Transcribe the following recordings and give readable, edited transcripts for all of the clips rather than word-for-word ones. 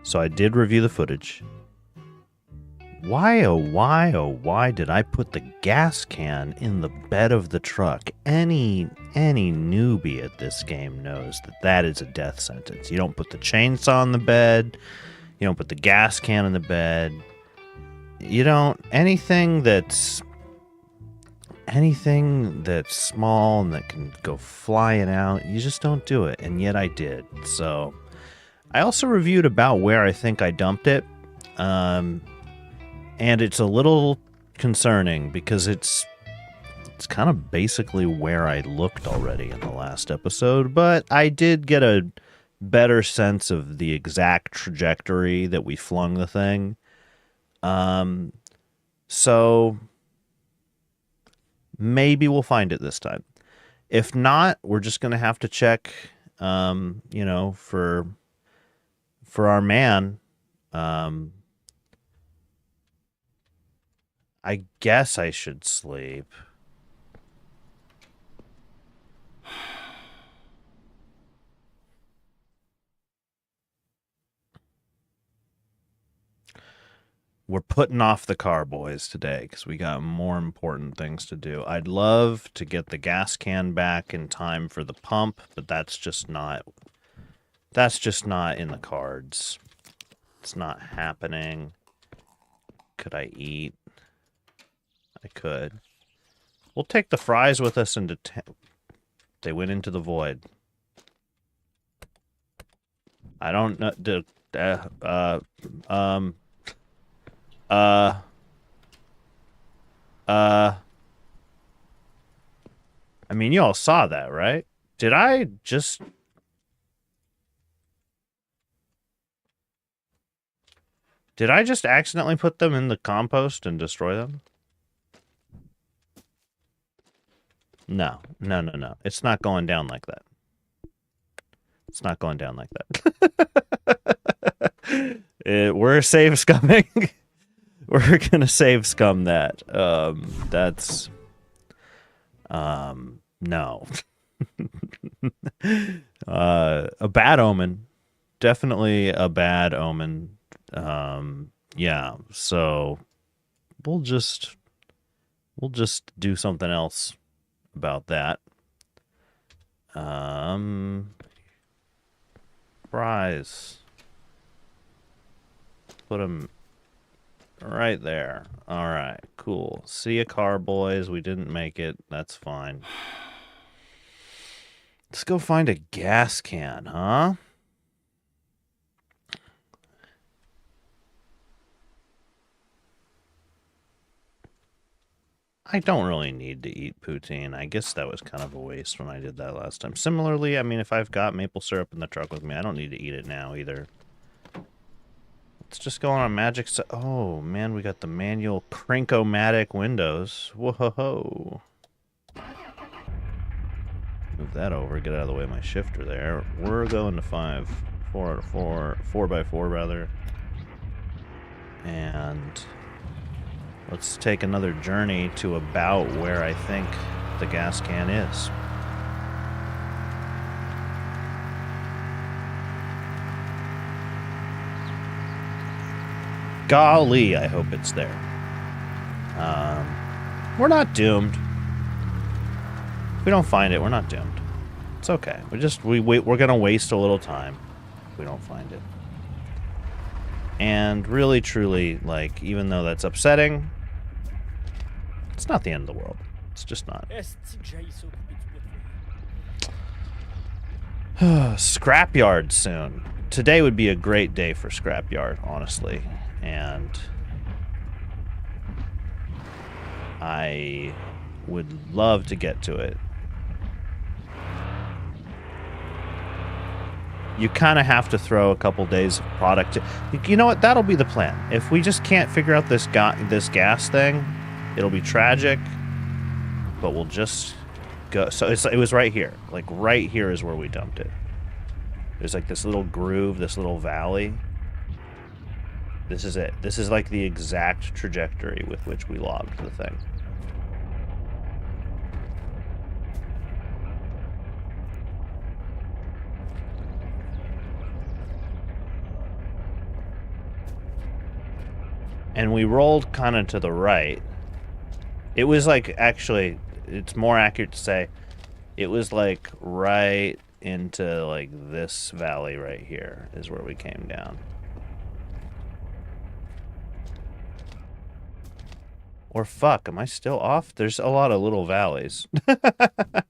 So I did review the footage. Why, oh, why did I put the gas can in the bed of the truck? Any newbie at this game knows that that is a death sentence. You don't put the chainsaw in the bed. You don't put the gas can in the bed. You don't... Anything that's small and that can go flying out, you just don't do it. And yet I did. So I also reviewed about where I think I dumped it. And it's a little concerning because it's kind of basically where I looked already in the last episode, but I did get a better sense of the exact trajectory that we flung the thing. So maybe we'll find it this time. If not, we're just going to have to check, you know, for our man. I guess I should sleep. We're putting off the car, boys, today because we got more important things to do. I'd love to get the gas can back in time for the pump, but that's just not in the cards. It's not happening. Could I eat? I could. We'll take the fries with us into they went into the void. I don't know. I mean, you all saw that, right? Did I just accidentally put them in the compost and destroy them? No. It's not going down like that. It's not going down like that. We're save scumming. We're gonna save scum that. That's... no. A bad omen. Definitely a bad omen. Yeah, so we'll just do something else about that. Fries. Put them right there. All right, cool. See ya, car boys. We didn't make it. That's fine. Let's go find a gas can, huh? I don't really need to eat poutine. I guess that was kind of a waste when I did that last time. Similarly, I mean, if I've got maple syrup in the truck with me, I don't need to eat it now either. Let's just go on a magic... Oh, man, we got the manual crank-o-matic windows. Whoa. Move that over, get out of the way of my shifter there. We're going to 5. 4 out of 4. 4x4, rather. And... let's take another journey to about where I think the gas can is. Golly, I hope it's there. We're not doomed. If we don't find it, we're not doomed. It's okay. We're gonna waste a little time if we don't find it. And really, truly, like, even though that's upsetting, it's not the end of the world. It's just not. Scrapyard soon. Today would be a great day for scrapyard, honestly. And I would love to get to it. You kind of have to throw a couple days of product. You know what? That'll be the plan. If we just can't figure out this gas thing, it'll be tragic. But we'll just go. So it was right here. Like right here is where we dumped it. There's like this little groove, this little valley. This is it. This is like the exact trajectory with which we logged the thing. And we rolled kind of to the right. It was like, actually, it's more accurate to say, it was like right into like this valley right here is where we came down. Or fuck, am I still off? There's a lot of little valleys. I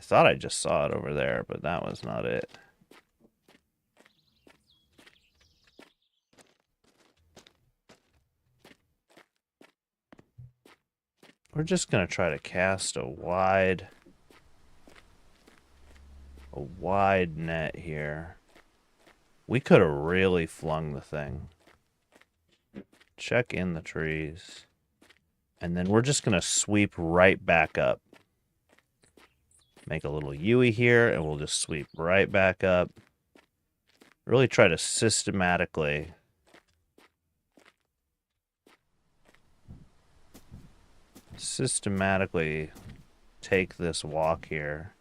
thought I just saw it over there, but that was not it. We're just gonna try to cast a wide net here. We could have really flung the thing. Check in the trees. And then we're just gonna sweep right back up. Make a little U here, and we'll just sweep right back up. Really try to systematically take this walk here.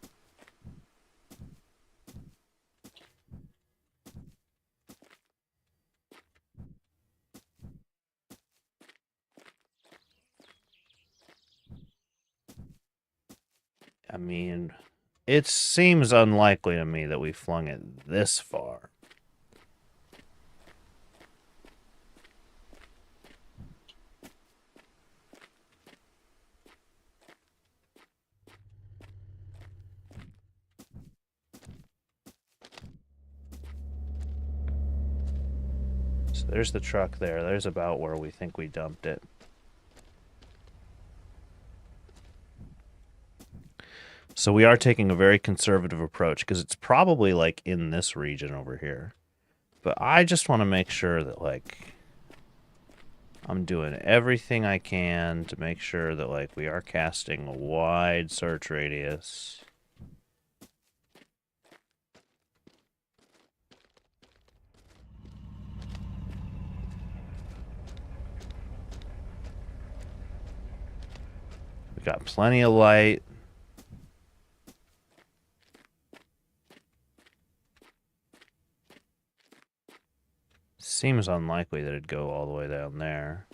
I mean, it seems unlikely to me that we flung it this far. So there's the truck there. There's about where we think we dumped it. So we are taking a very conservative approach because it's probably like in this region over here. But I just want to make sure that like I'm doing everything I can to make sure that like we are casting a wide search radius. We got plenty of light. Seems unlikely that it'd go all the way down there.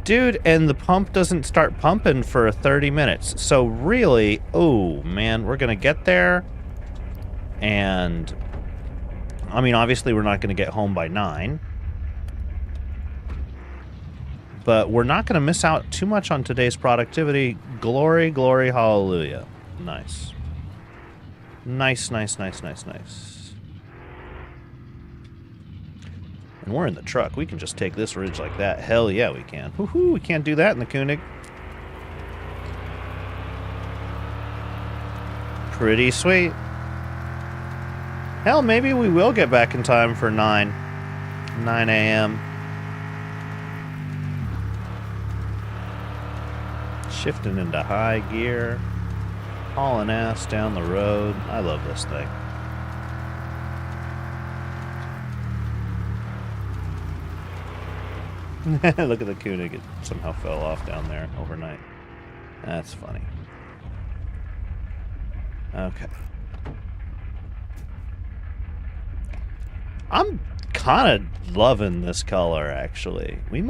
Dude, and the pump doesn't start pumping for 30 minutes. So really, oh man, we're gonna get there. And I mean, obviously we're not gonna get home by 9. But we're not going to miss out too much on today's productivity. Glory, glory, hallelujah. Nice. Nice, nice, nice, nice, nice. And we're in the truck. We can just take this ridge like that. Hell yeah, we can. Woohoo, we can't do that in the Koenig. Pretty sweet. Hell, maybe we will get back in time for 9 a.m. Shifting into high gear, hauling ass down the road. I love this thing. Look at the Koenig. It somehow fell off down there overnight. That's funny. Okay. I'm kind of loving this color, actually. We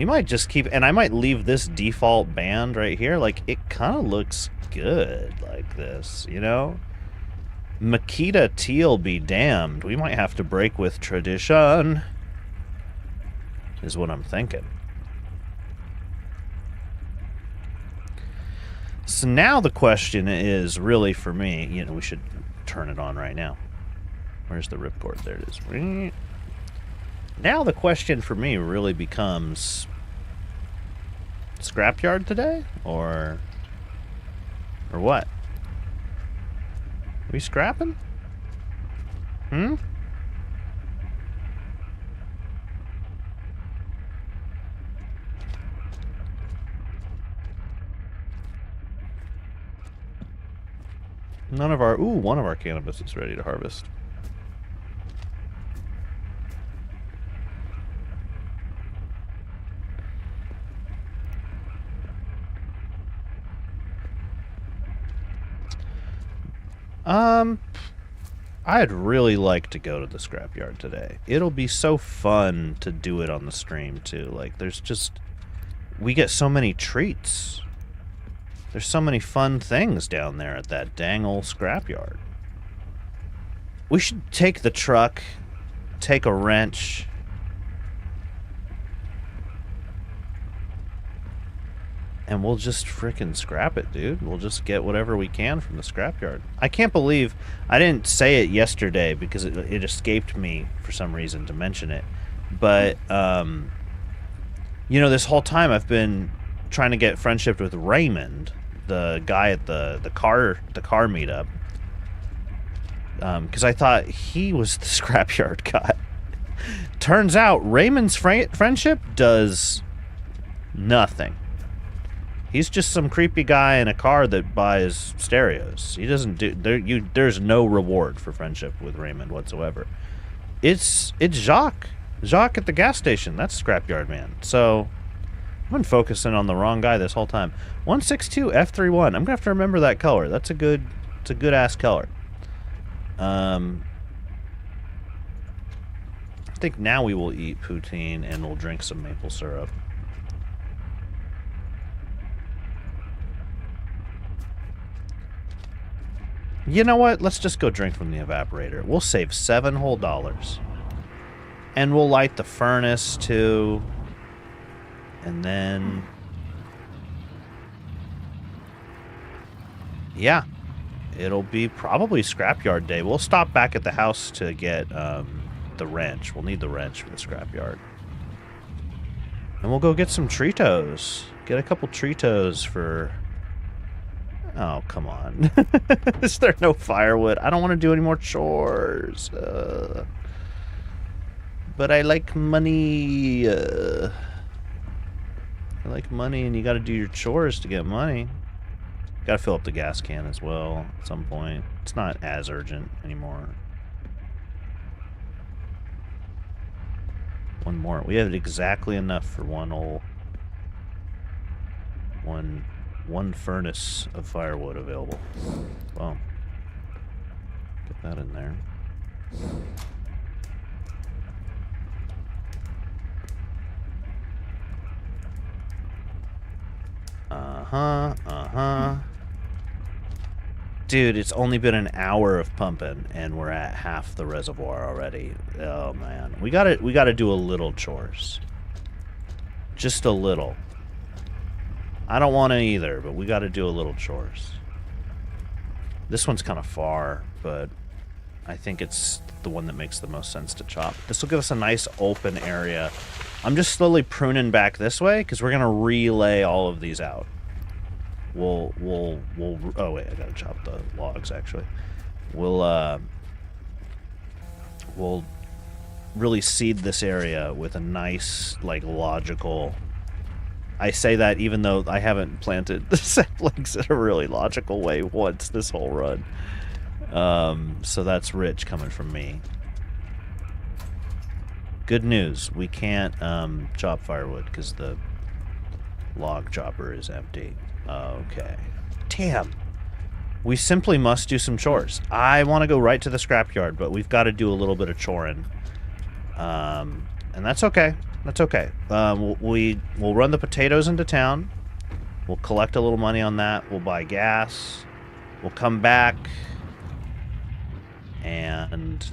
might just keep, and I might leave this default band right here. Like, it kind of looks good like this, you know? Makita teal be damned. We might have to break with tradition, is what I'm thinking. So now the question is really for me, you know, we should turn it on right now. Where's the ripcord? There it is. Now the question for me really becomes, scrapyard today? Or what? We scrapping? Hmm? None of our... Ooh, one of our cannabis is ready to harvest. I'd really like to go to the scrapyard today. It'll be so fun to do it on the stream, too. Like, there's just... We get so many treats. There's so many fun things down there at that dang old scrapyard. We should take the truck, take a wrench... and we'll just frickin' scrap it, dude. We'll just get whatever we can from the scrapyard. I can't believe I didn't say it yesterday because it escaped me for some reason to mention it. But, you know, this whole time I've been trying to get friendship with Raymond, the guy at the car meetup. Because I thought he was the scrapyard guy. Turns out Raymond's friendship does nothing. He's just some creepy guy in a car that buys stereos. He doesn't do... There's no reward for friendship with Raymond whatsoever. It's Jacques. Jacques at the gas station. That's Scrapyard Man. So, I've been focusing on the wrong guy this whole time. 162 F31. I'm going to have to remember that color. It's a good-ass color. I think now we will eat poutine and we'll drink some maple syrup. You know what? Let's just go drink from the evaporator. We'll save $7 whole. And we'll light the furnace, too. And then... yeah. It'll be probably scrapyard day. We'll stop back at the house to get the wrench. We'll need the wrench for the scrapyard. And we'll go get some Tritos. Get a couple Tritos for... oh, come on. Is there no firewood? I don't want to do any more chores. But I like money. I like money, and you got to do your chores to get money. Got to fill up the gas can as well at some point. It's not as urgent anymore. One more. We have exactly enough for one furnace of firewood available. Well, get that in there. Dude, it's only been an hour of pumping, and we're at half the reservoir already. Oh man, we gotta do a little chores. Just a little. I don't want to either, but we got to do a little chores. This one's kind of far, but I think it's the one that makes the most sense to chop. This will give us a nice open area. I'm just slowly pruning back this way because we're gonna relay all of these out. We'll. Oh wait, I gotta chop the logs actually. We'll really seed this area with a nice, like, logical. I say that even though I haven't planted the saplings in a really logical way once this whole run. So that's rich coming from me. Good news, we can't chop firewood because the log chopper is empty. Okay. Damn. We simply must do some chores. I want to go right to the scrapyard, but we've got to do a little bit of choring. And that's okay. That's okay. We'll run the potatoes into town. We'll collect a little money on that. We'll buy gas. We'll come back. And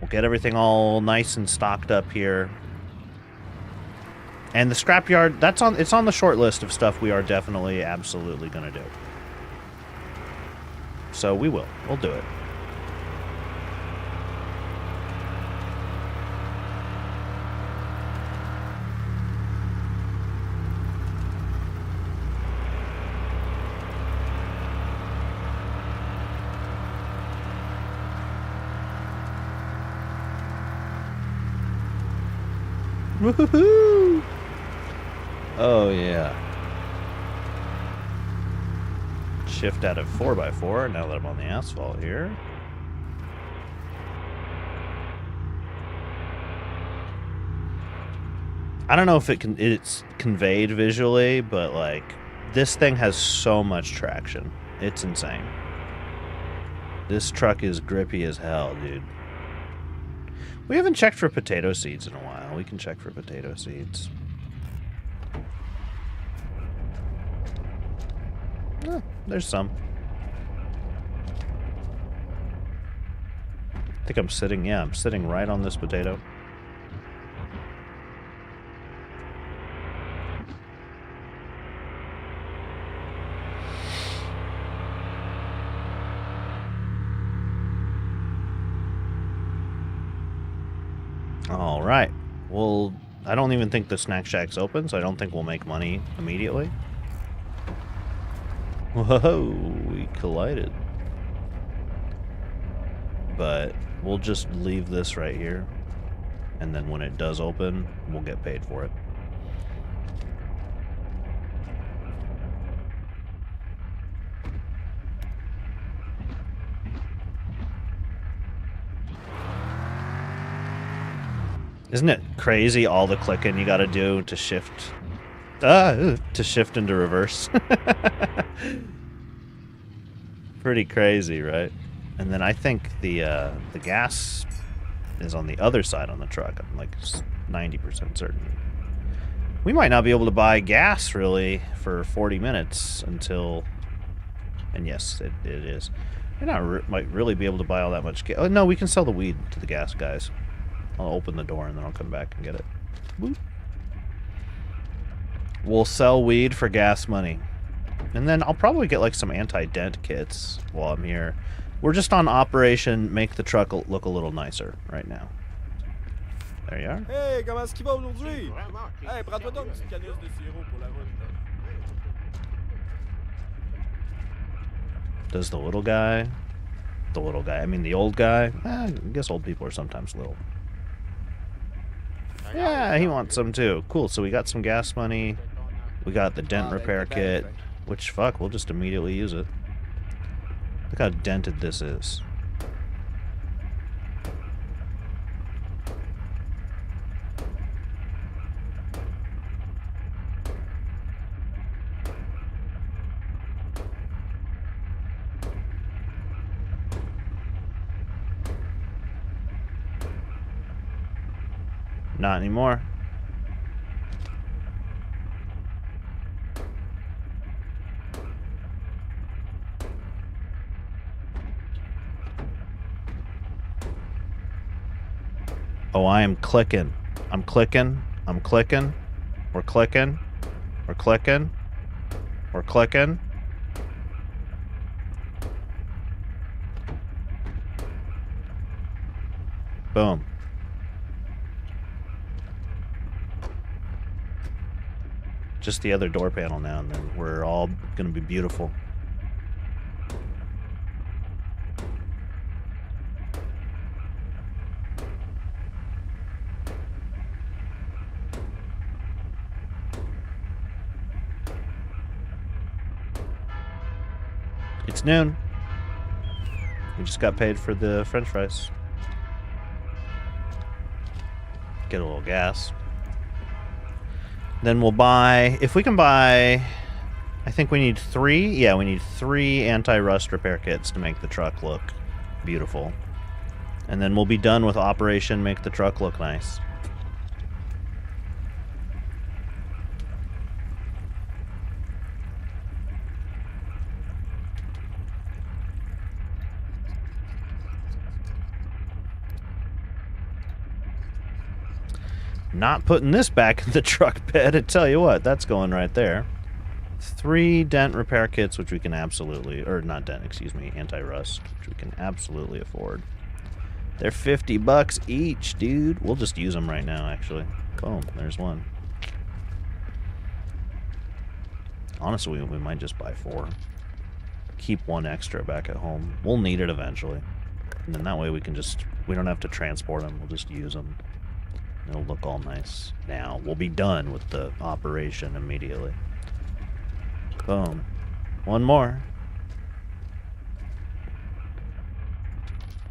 we'll get everything all nice and stocked up here. And the scrapyard, it's on the short list of stuff we are definitely, absolutely going to do. So we'll do it. Woohoo! Oh yeah. Shift out of 4x4 now that I'm on the asphalt here. I don't know if it's conveyed visually, but like this thing has so much traction. It's insane. This truck is grippy as hell, dude. We haven't checked for potato seeds in a while. We can check for potato seeds. Oh, there's some. I think I'm sitting, yeah, I'm sitting right on this potato. All right. Well, I don't even think the Snack Shack's open, so I don't think we'll make money immediately. Whoa, we collided. But we'll just leave this right here. And then when it does open, we'll get paid for it. Isn't it crazy all the clicking you gotta do to shift into reverse? Pretty crazy, right? And then I think the gas is on the other side on the truck. I'm like 90% certain. We might not be able to buy gas really for 40 minutes until, and yes, it is. We might really be able to buy all that much gas. Oh no, we can sell the weed to the gas guys. I'll open the door and then I'll come back and get it. Boop. We'll sell weed for gas money. And then I'll probably get like some anti-dent kits while I'm here. We're just on Operation Make the Truck look a little nicer right now. There you are. Hey, comment est-ce qu'il va aujourd'hui? Hey, prends-toi donc une petite canisse de sirop pour la route. Does the little guy, I mean the old guy, I guess old people are sometimes little. Yeah, he wants some too. Cool, so we got some gas money. We got the dent repair kit, which, fuck, we'll just immediately use it. Look how dented this is. Not anymore. Oh, I am clicking. I'm clicking. I'm clicking. We're clicking. We're clicking. We're clicking. Boom. Just the other door panel now, and then we're all gonna be beautiful. It's noon. We just got paid for the French fries. Get a little gas. Then we'll buy, if we can buy, I think we need 3. Yeah, we need 3 anti-rust repair kits to make the truck look beautiful. And then we'll be done with Operation Make the Truck Look Nice. Not putting this back in the truck bed. I tell you what, that's going right there. 3 dent repair kits, which we can absolutely, or not dent, excuse me, anti-rust, which we can absolutely afford. They're $50 each, dude. We'll just use them right now, actually. Boom, there's one. Honestly, we might just buy 4. Keep 1 extra back at home. We'll need it eventually. And then that way we can just, we don't have to transport them. We'll just use them. It'll look all nice. Now, we'll be done with the operation immediately. Boom. 1 more.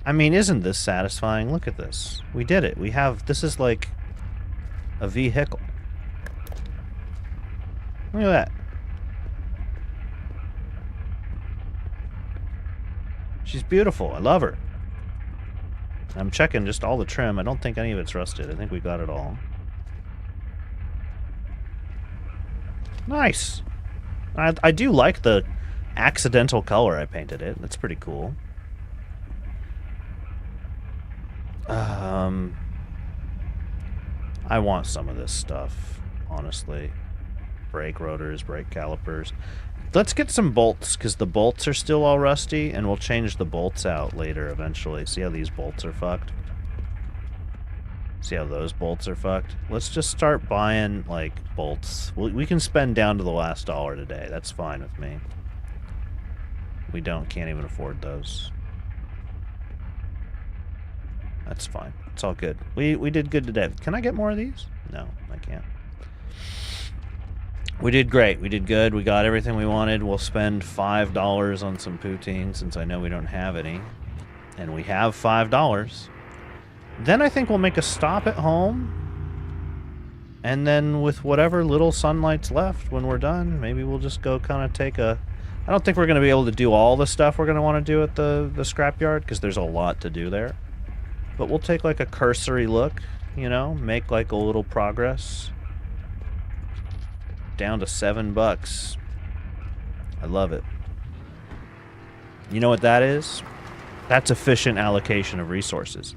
I mean, isn't this satisfying? Look at this. We did it. We have, this is like a vehicle. Look at that. She's beautiful. I love her. I'm checking just all the trim. I don't think any of it's rusted. I think we got it all. Nice. I do like the accidental color I painted it. That's pretty cool. I want some of this stuff, honestly. Brake rotors, brake calipers. Let's get some bolts, because the bolts are still all rusty, and we'll change the bolts out later eventually. See how these bolts are fucked? See how those bolts are fucked? Let's just start buying, like, bolts. We can spend down to the last dollar today. That's fine with me. We can't even afford those. That's fine. It's all good. We did good today. Can I get more of these? No, I can't. We did great. We did good. We got everything we wanted. We'll spend $5 on some poutine since I know we don't have any. And we have $5. Then I think we'll make a stop at home. And then with whatever little sunlight's left when we're done, maybe we'll just go kind of take a... I don't think we're going to be able to do all the stuff we're going to want to do at the scrapyard, because there's a lot to do there. But we'll take like a cursory look, you know, make like a little progress. Down to $7. I love it. You know what that is? That's efficient allocation of resources.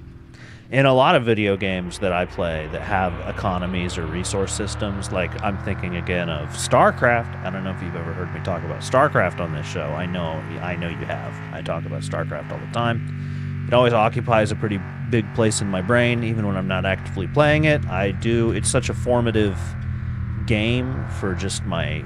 In a lot of video games that I play that have economies or resource systems, like I'm thinking again of StarCraft. I don't know if you've ever heard me talk about StarCraft on this show. I know you have. I talk about StarCraft all the time. It always occupies a pretty big place in my brain, even when I'm not actively playing it. It's such a formative game for just I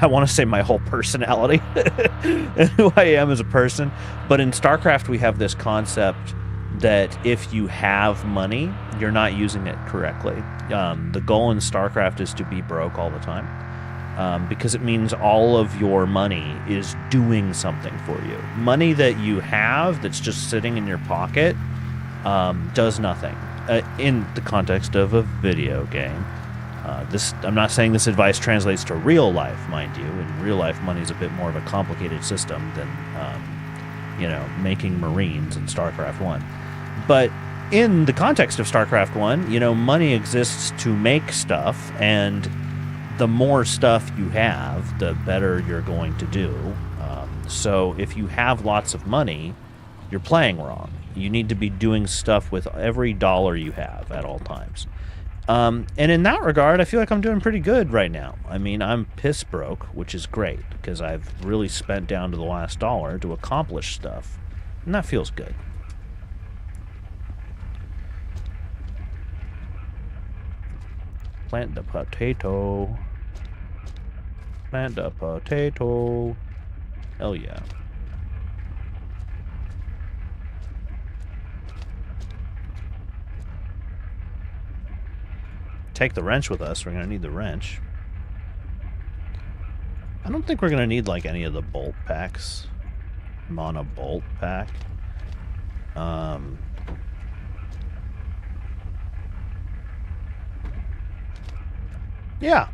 want to say my whole personality and who I am as a person. But in StarCraft, we have this concept that if you have money, you're not using it correctly. The goal in StarCraft is to be broke all the time. Because it means all of your money is doing something for you. Money that you have that's just sitting in your pocket does nothing. In the context of a video game. I'm not saying this advice translates to real life, mind you. In real life, money is a bit more of a complicated system than, making Marines in StarCraft 1. But in the context of StarCraft 1, money exists to make stuff, and the more stuff you have, the better you're going to do. So if you have lots of money, you're playing wrong. You need to be doing stuff with every dollar you have at all times. And in that regard, I feel like I'm doing pretty good right now. I mean, I'm piss broke, which is great, because I've really spent down to the last dollar to accomplish stuff. And that feels good. Plant the potato. Plant the potato. Hell yeah. Take the wrench with us. We're going to need the wrench. I don't think we're going to need like any of the bolt packs. I'm on a bolt pack. Yeah.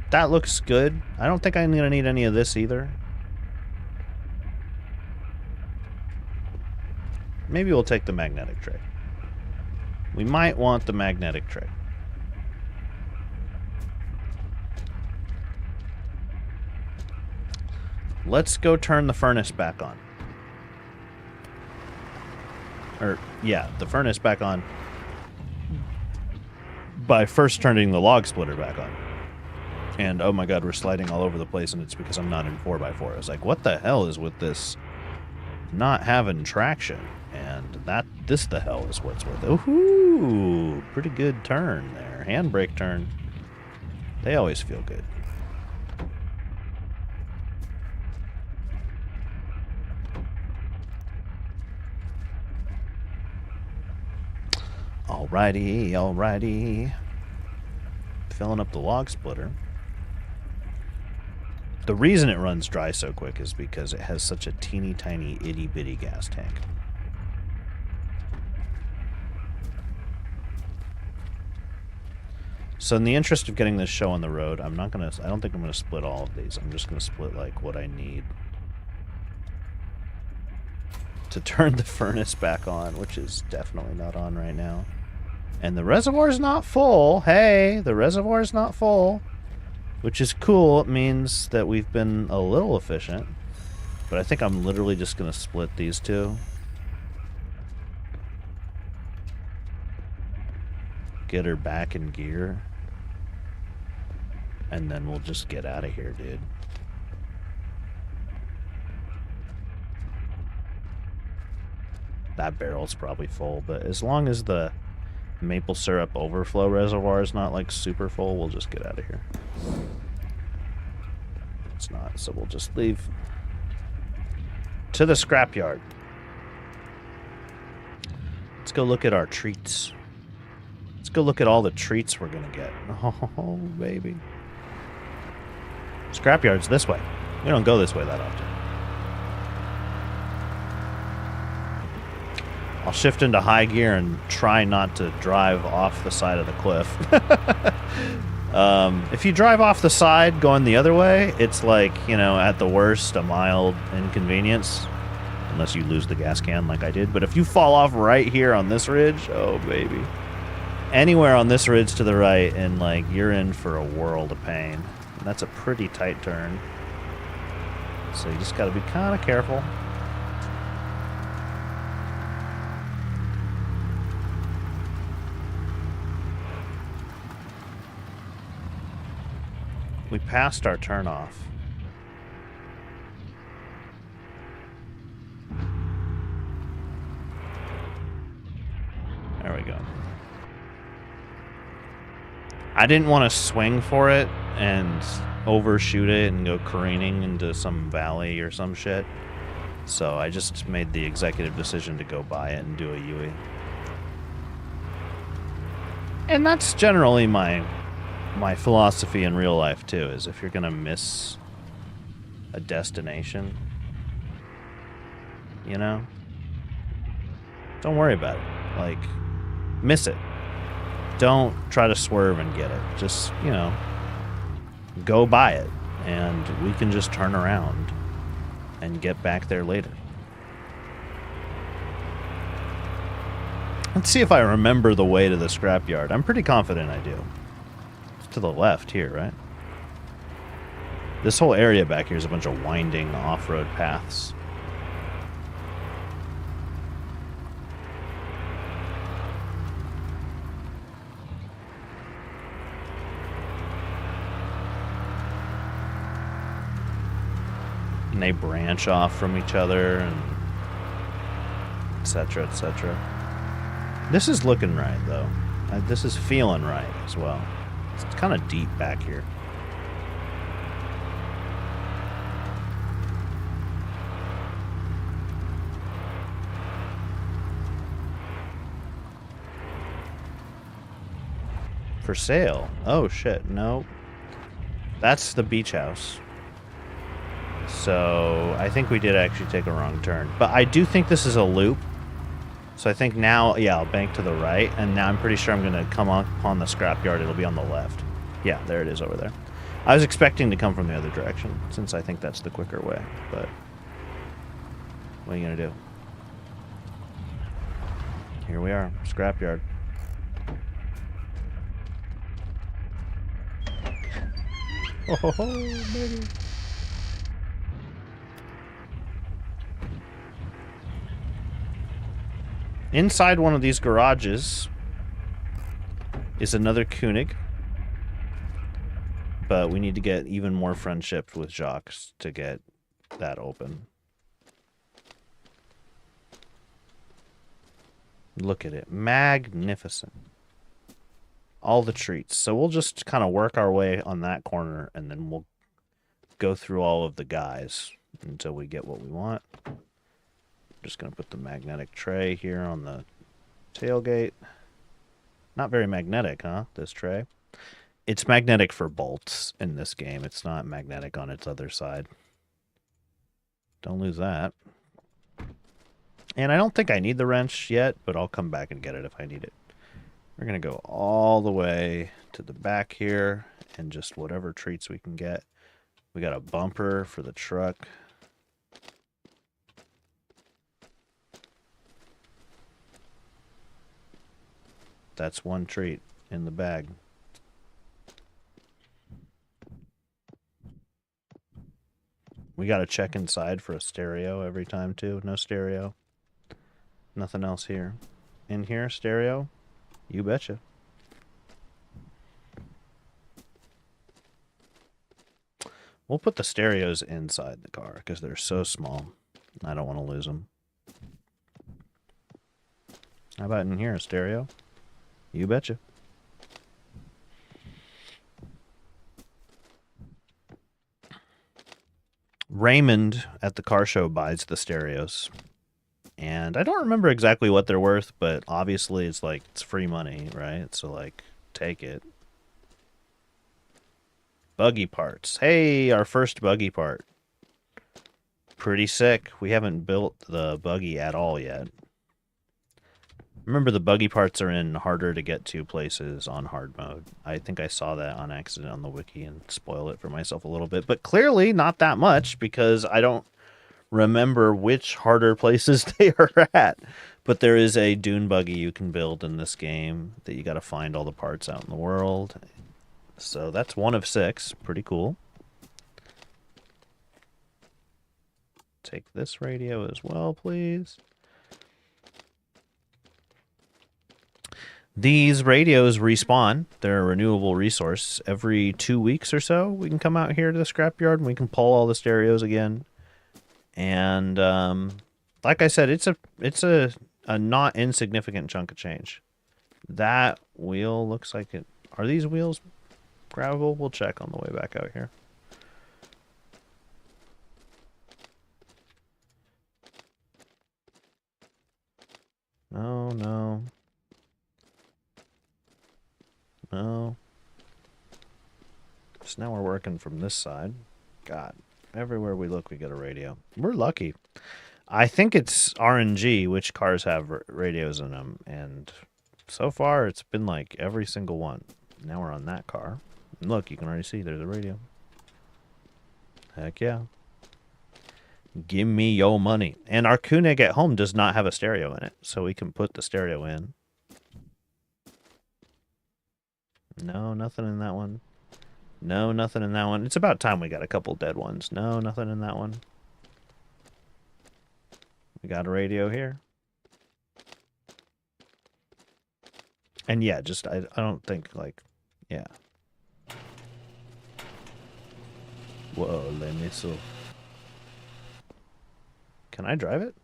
That looks good. I don't think I'm going to need any of this either. Maybe we'll take the magnetic tray. We might want the magnetic tray. Let's go turn the furnace back on. The furnace back on by first turning the log splitter back on. And oh my god, we're sliding all over the place, and it's because I'm not in 4x4. I was like, what the hell is with this not having traction? And this the hell is what's with it. Ooh, pretty good turn there. Handbrake turn. They always feel good. Alrighty, alrighty. Filling up the log splitter. The reason it runs dry so quick is because it has such a teeny tiny itty bitty gas tank. So in the interest of getting this show on the road, I don't think I'm gonna split all of these. I'm just gonna split like what I need. to turn the furnace back on, which is definitely not on right now. And the reservoir's not full. Hey, the reservoir's not full, which is cool. It means that we've been a little efficient. But I think I'm literally just going to split these two. Get her back in gear. And then we'll just get out of here, dude. That barrel's probably full, but as long as the maple syrup overflow reservoir is not like super full, we'll just get out of here. It's not, so we'll just leave. To the scrapyard. Let's go look at our treats. Let's go look at all the treats we're gonna get. Oh, baby. Scrapyard's this way. We don't go this way that often. I'll shift into high gear and try not to drive off the side of the cliff. If you drive off the side going the other way, it's like, you know, at the worst, a mild inconvenience. Unless you lose the gas can like I did. But if you fall off right here on this ridge, oh, baby. Anywhere on this ridge to the right, and, like, you're in for a world of pain. And that's a pretty tight turn. So you just got to be kind of careful. We passed our turnoff. There we go. I didn't want to swing for it and overshoot it and go careening into some valley or some shit. So I just made the executive decision to go buy it and do a UE. And that's generally my philosophy in real life too, is if you're gonna miss a destination, you know, don't worry about it. Like, miss it. Don't try to swerve and get it. Just, you know, go buy it, and we can just turn around and get back there later. Let's see if I remember the way to the scrapyard. I'm pretty confident I do. To the left here, right? This whole area back here is a bunch of winding off-road paths. And they branch off from each other, and etc., etc. This is looking right, though. This is feeling right as well. It's kind of deep back here. For sale. Oh, shit. No. That's the beach house. So I think we did actually take a wrong turn. But I do think this is a loop. So I think now, yeah, I'll bank to the right, and now I'm pretty sure I'm going to come up on the scrapyard. It'll be on the left. Yeah, there it is over there. I was expecting to come from the other direction, since I think that's the quicker way, but what are you going to do? Here we are, scrapyard. Oh, baby. Inside one of these garages is another Koenig, but we need to get even more friendship with Jacques to get that open. Look at it. Magnificent. All the treats. So we'll just kind of work our way on that corner, and then we'll go through all of the guys until we get what we want. Just going to put the magnetic tray here on the tailgate. Not very magnetic, huh, this tray? It's magnetic for bolts in this game. It's not magnetic on its other side. Don't lose that. And I don't think I need the wrench yet, but I'll come back and get it if I need it. We're going to go all the way to the back here and just whatever treats we can get. We got a bumper for the truck. That's one treat in the bag. We gotta check inside for a stereo every time too. No stereo. Nothing else here. In here, stereo? You betcha. We'll put the stereos inside the car because they're so small. I don't want to lose them. How about in here, a stereo? You betcha. Raymond at the car show buys the stereos. And I don't remember exactly what they're worth, but obviously it's like, it's free money, right? So, like, take it. Buggy parts. Hey, our first buggy part. Pretty sick. We haven't built the buggy at all yet. Remember, the buggy parts are in harder to get to places on hard mode. I think I saw that on accident on the wiki and spoil it for myself a little bit. But clearly not that much because I don't remember which harder places they are at. But there is a dune buggy you can build in this game that you got to find all the parts out in the world. So that's 1 of 6. Pretty cool. Take this radio as well, please. These radios respawn. They're a renewable resource. Every 2 weeks or so, we can come out here to the scrapyard and we can pull all the stereos again. And like I said, it's a not insignificant chunk of change. That wheel looks like it. Are these wheels grabbable? We'll check on the way back out here. No, no. No. So now we're working from this side. God, everywhere we look, we get a radio. We're lucky. I think it's RNG which cars have radios in them, and so far it's been like every single one. Now we're on that car. And look, you can already see there's a radio. Heck yeah. Give me your money. And our Koenig at home does not have a stereo in it, so we can put the stereo in. No, nothing in that one. No, nothing in that one. It's about time we got a couple dead ones. No, nothing in that one. We got a radio here. And yeah, just, I don't think, like, yeah. Whoa, let me so. Can I drive it?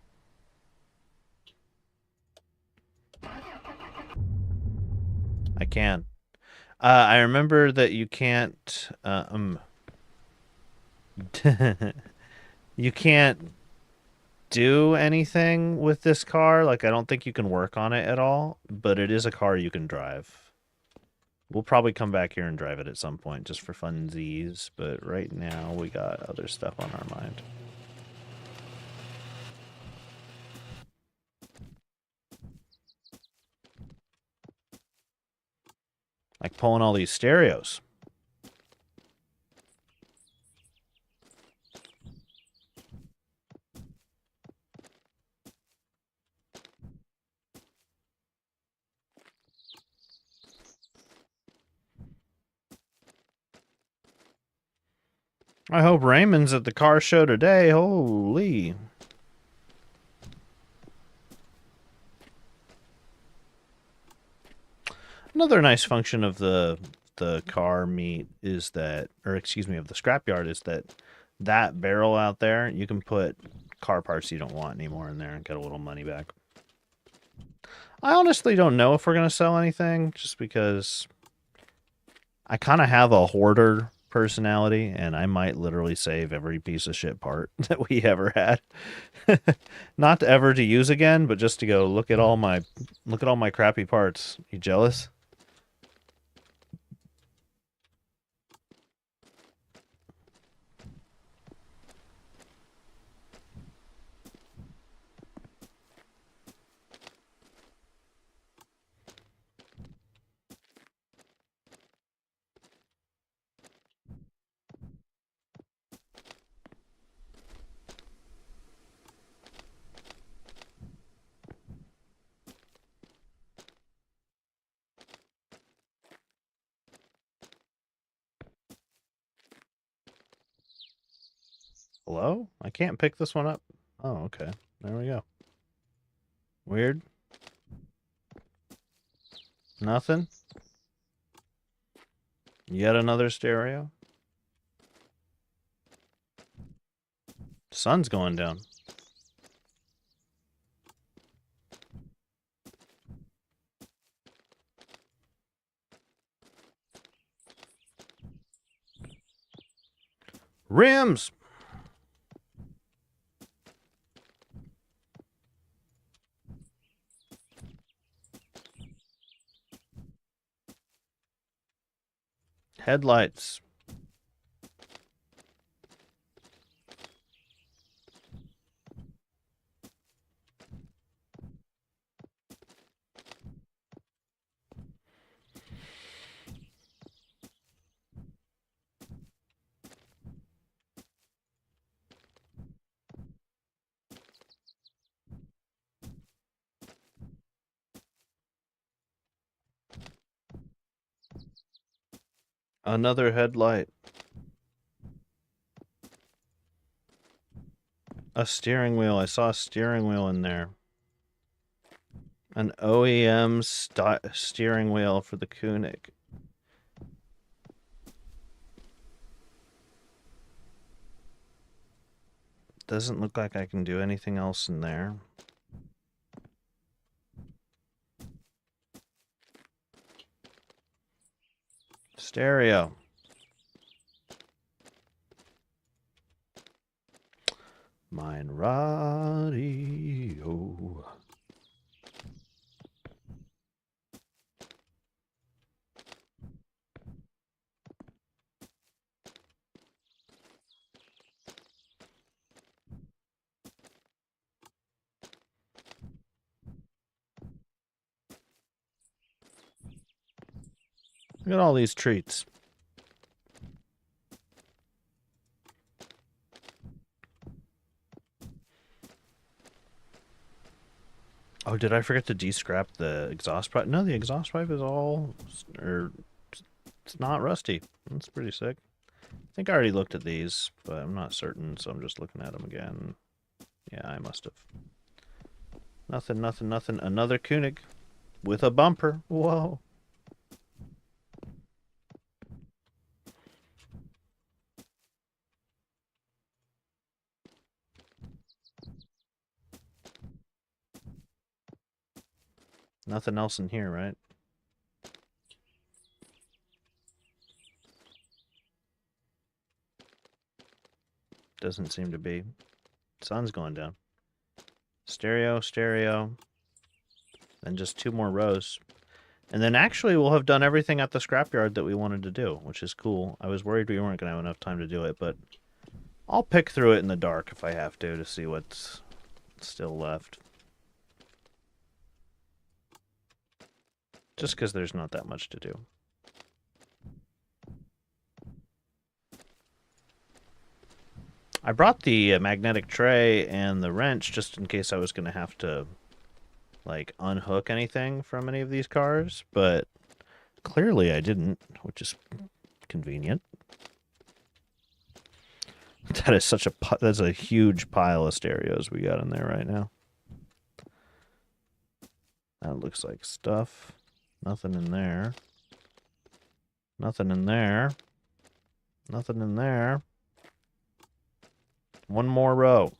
I can. I remember that you can't, you can't do anything with this car. Like, I don't think you can work on it at all, but it is a car you can drive. We'll probably come back here and drive it at some point just for funsies, but right now we got other stuff on our mind. Like pulling all these stereos. I hope Raymond's at the car show today. Holy. Another nice function of the car meet is that, or excuse me, of the scrapyard is that barrel out there, you can put car parts you don't want anymore in there and get a little money back. I honestly don't know if we're going to sell anything just because I kind of have a hoarder personality and I might literally save every piece of shit part that we ever had. Not ever to use again, but just to go look at all my crappy parts. You jealous? Hello? I can't pick this one up. Oh, okay. There we go. Weird. Nothing? Yet another stereo? Sun's going down. Rims! Headlights. Another headlight. A steering wheel. I saw a steering wheel in there. An OEM steering wheel for the Koenig. Doesn't look like I can do anything else in there. Stereo. Mine radio. Look at all these treats. Oh, did I forget to de-scrap the exhaust pipe? No, the exhaust pipe is all, or it's not rusty. That's pretty sick. I think I already looked at these, but I'm not certain, so I'm just looking at them again. Yeah, I must have. Nothing, nothing, nothing. Another Koenig with a bumper. Whoa. Nothing else in here, right? Doesn't seem to be. Sun's going down. Stereo, stereo. Then just 2 more rows. And then actually we'll have done everything at the scrapyard that we wanted to do, which is cool. I was worried we weren't going to have enough time to do it, but I'll pick through it in the dark if I have to see what's still left. Just because there's not that much to do. I brought the magnetic tray and the wrench just in case I was going to have to, like, unhook anything from any of these cars, but clearly I didn't, which is convenient. That is that's a huge pile of stereos we got in there right now. That looks like stuff. Nothing in there. Nothing in there. Nothing in there. 1 more row.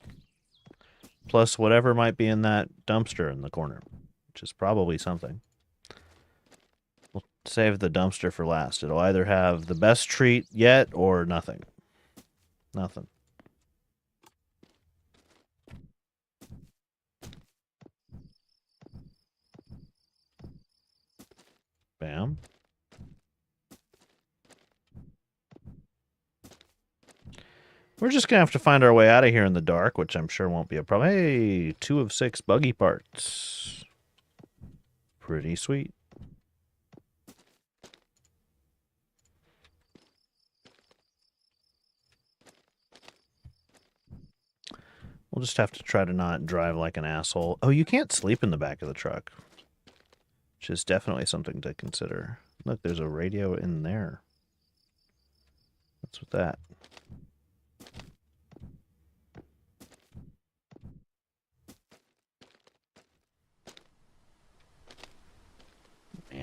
Plus whatever might be in that dumpster in the corner, which is probably something. We'll save the dumpster for last. It'll either have the best treat yet or nothing. Nothing. Bam. We're just going to have to find our way out of here in the dark, which I'm sure won't be a problem. Hey, 2 of 6 buggy parts. Pretty sweet. We'll just have to try to not drive like an asshole. Oh, you can't sleep in the back of the truck, which is definitely something to consider. Look, there's a radio in there. What's with that?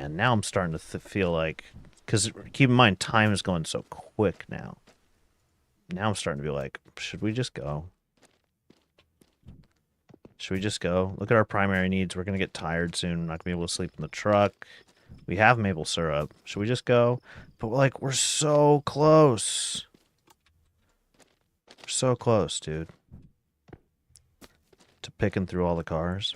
man, now I'm starting to feel like, because keep in mind, time is going so quick now. Now I'm starting to be like, should we just go? Should we just go? Look at our primary needs. We're going to get tired soon. I'm not going to be able to sleep in the truck. We have maple syrup. Should we just go? But like, we're so close. We're so close, dude. To picking through all the cars.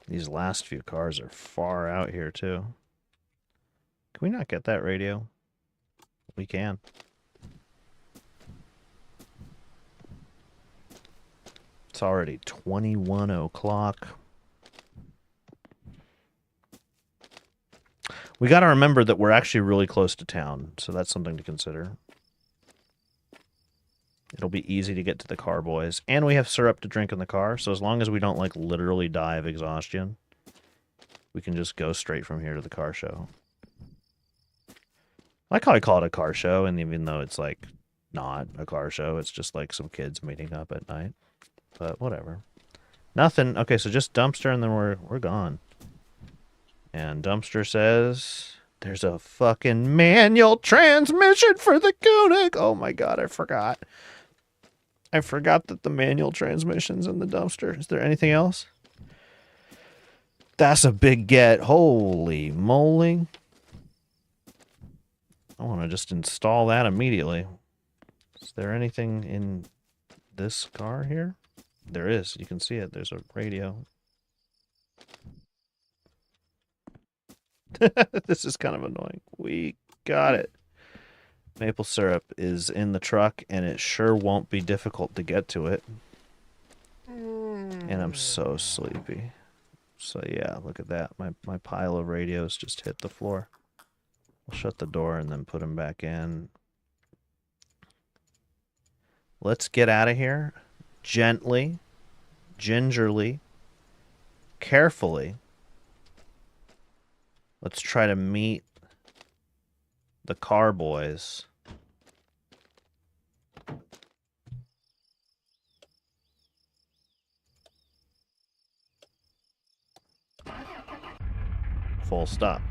These last few cars are far out here, too. Can we not get that radio? We can. It's already 21 o'clock. We got to remember that we're actually really close to town, so that's something to consider. It'll be easy to get to the car, boys. And we have syrup to drink in the car, so as long as we don't, like, literally die of exhaustion, we can just go straight from here to the car show. I like how I call it a car show, and even though it's, like, not a car show, it's just, like, some kids meeting up at night. But whatever. Nothing. Okay, so just Dumpster, and then we're gone. And Dumpster says, there's a fucking manual transmission for the Koenig. Oh my god, I forgot. I forgot that the manual transmission's in the Dumpster. Is there anything else? That's a big get. Holy moly. I want to just install that immediately. Is there anything in this car here? There is. You can see it. There's a radio. This is kind of annoying. We got it. Maple syrup is in the truck, and it sure won't be difficult to get to it. And I'm so sleepy. So yeah, look at that. My pile of radios just hit the floor. I'll shut the door and then put them back in. Let's get out of here. Gently. Gingerly. Carefully. Let's try to meet the car boys. Full stop.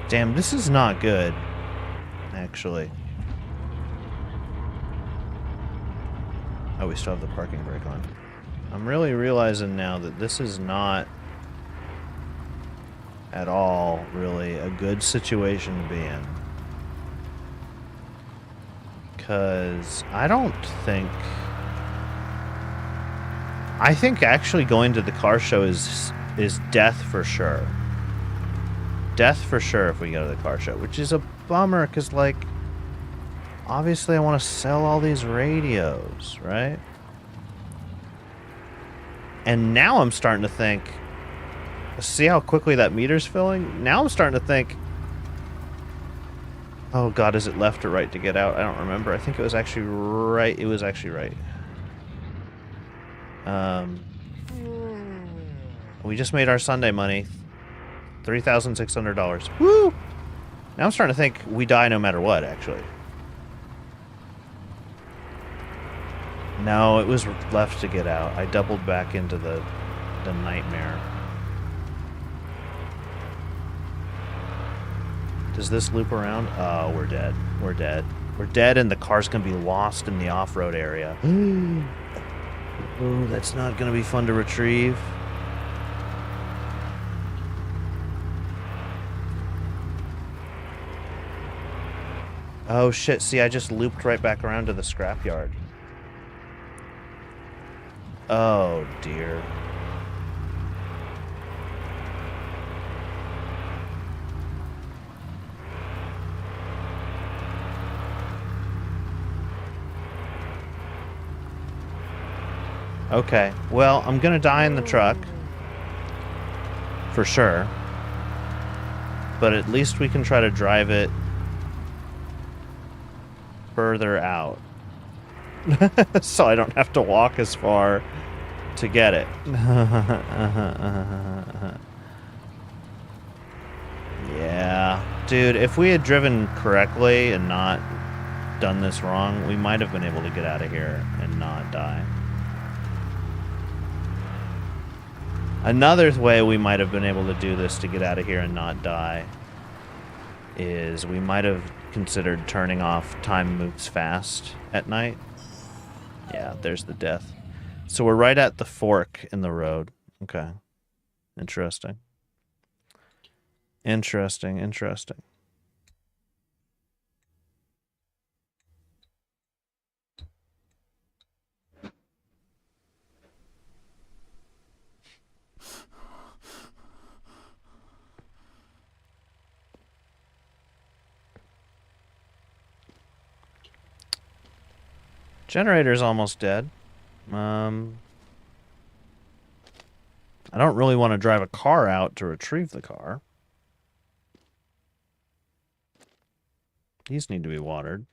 Damn, this is not good, actually. Oh, we still have the parking brake on. I'm really realizing now that this is not at all really a good situation to be in. Because I think actually going to the car show is death for sure. Death for sure if we go to the car show, which is a bummer because, like, obviously I want to sell all these radios, right? And now I'm starting to think, see how quickly that meter's filling? Now I'm starting to think, oh god, is it left or right to get out? I don't remember. I think it was actually right. It was actually right. We just made our Sunday money. $3,600. Woo! Now I'm starting to think we die no matter what, actually. No, it was left to get out. I doubled back into the nightmare. Does this loop around? Oh, we're dead. We're dead. We're dead, and the car's going to be lost in the off-road area. Ooh, that's not going to be fun to retrieve. Oh shit, see, I just looped right back around to the scrapyard. Oh dear. Okay, well, I'm gonna die in the truck. For sure. But at least we can try to drive it further out. So I don't have to walk as far to get it. Yeah. Dude, if we had driven correctly and not done this wrong, we might have been able to get out of here and not die. Another way we might have been able to do this to get out of here and not die is we might have considered turning off time moves fast at night. Yeah, there's the death. So we're right at the fork in the road. Okay. Interesting. Interesting, interesting. Generator's almost dead. I don't really want to drive a car out to retrieve the car. These need to be watered.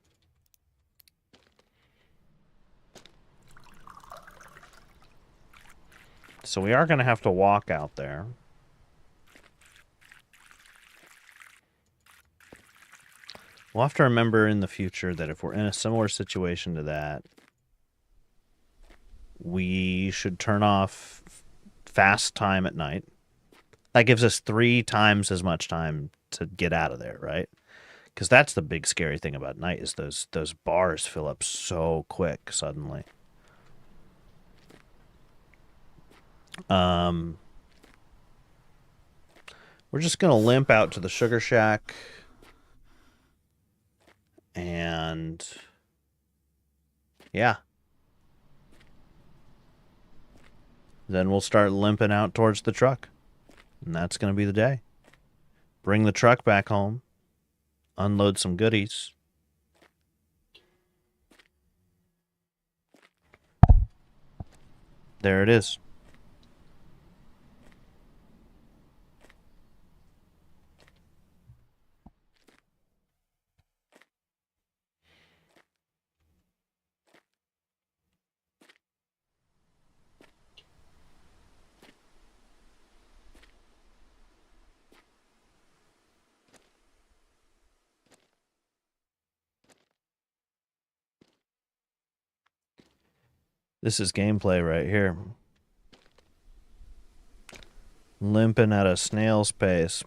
So we are going to have to walk out there. We'll have to remember in the future that if we're in a similar situation to that, we should turn off fast time at night. That gives us 3 times as much time to get out of there, right? Because that's the big scary thing about night is those bars fill up so quick suddenly. We're just gonna limp out to the sugar shack, and yeah, then we'll start limping out towards the truck, and that's gonna be the day. Bring the truck back home, unload some goodies. There it is. This is gameplay right here. Limping at a snail's pace.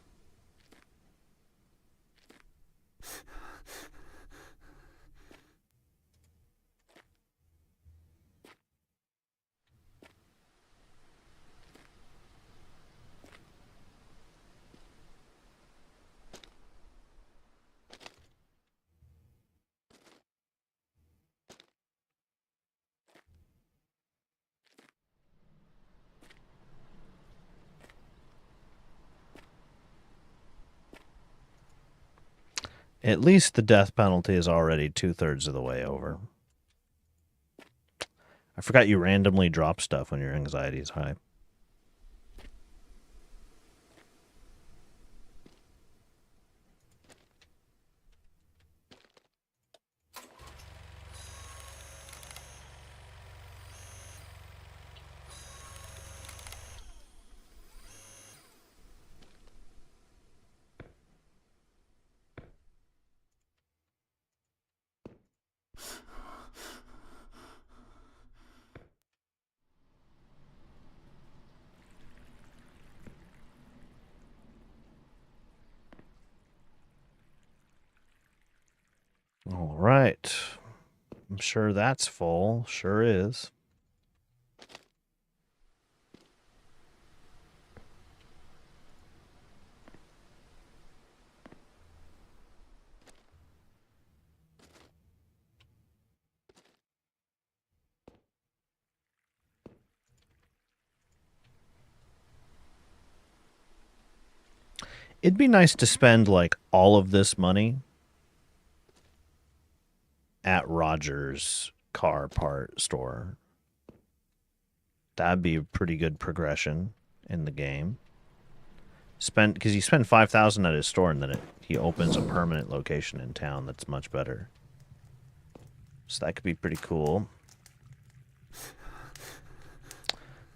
At least the death penalty is already 2/3 of the way over. I forgot you randomly drop stuff when your anxiety is high. All right. I'm sure that's full. Sure is. It'd be nice to spend like all of this money at Roger's car part store. That'd be a pretty good progression in the game. Because you spend 5,000 at his store, and then he opens a permanent location in town that's much better. So that could be pretty cool.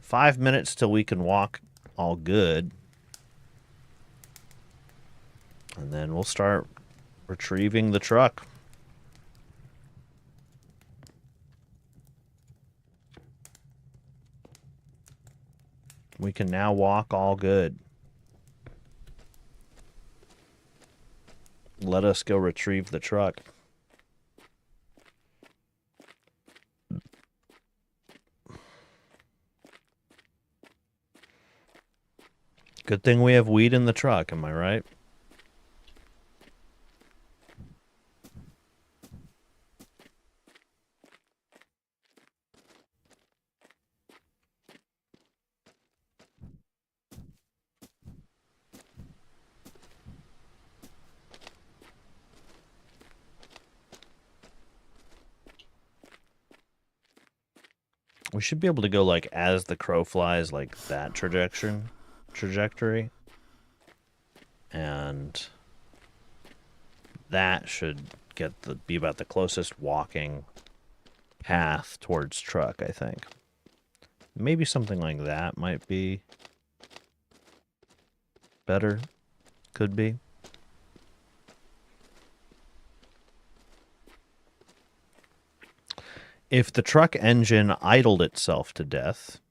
5 minutes till we can walk all good. And then we'll start retrieving the truck. We can now walk all good. Let us go retrieve the truck. Good thing we have weed in the truck, am I right? We should be able to go like as the crow flies, like that trajectory. And that should be about the closest walking path towards truck, I think. Maybe something like that might be better. Could be. If the truck engine idled itself to death,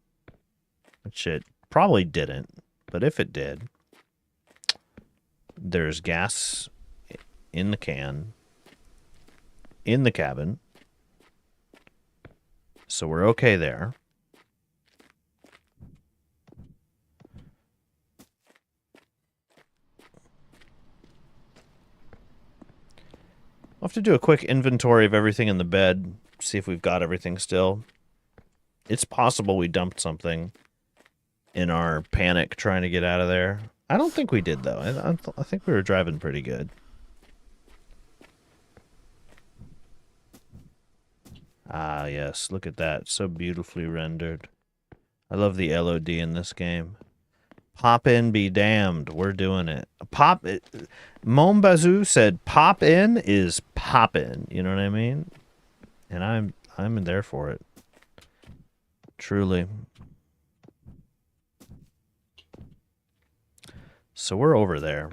which it probably didn't, but if it did, there's gas in the can, in the cabin, so we're okay there. I'll have to do a quick inventory of everything in the bed, see if we've got everything still. It's possible we dumped something in our panic trying to get out of there. I don't think we did, though. I think we were driving pretty good. Ah, yes. Look at that. So beautifully rendered. I love the LOD in this game. Pop in, be damned. We're doing it. Mon Bazou said pop in is poppin'. You know what I mean? And I'm there for it. Truly. So we're over there.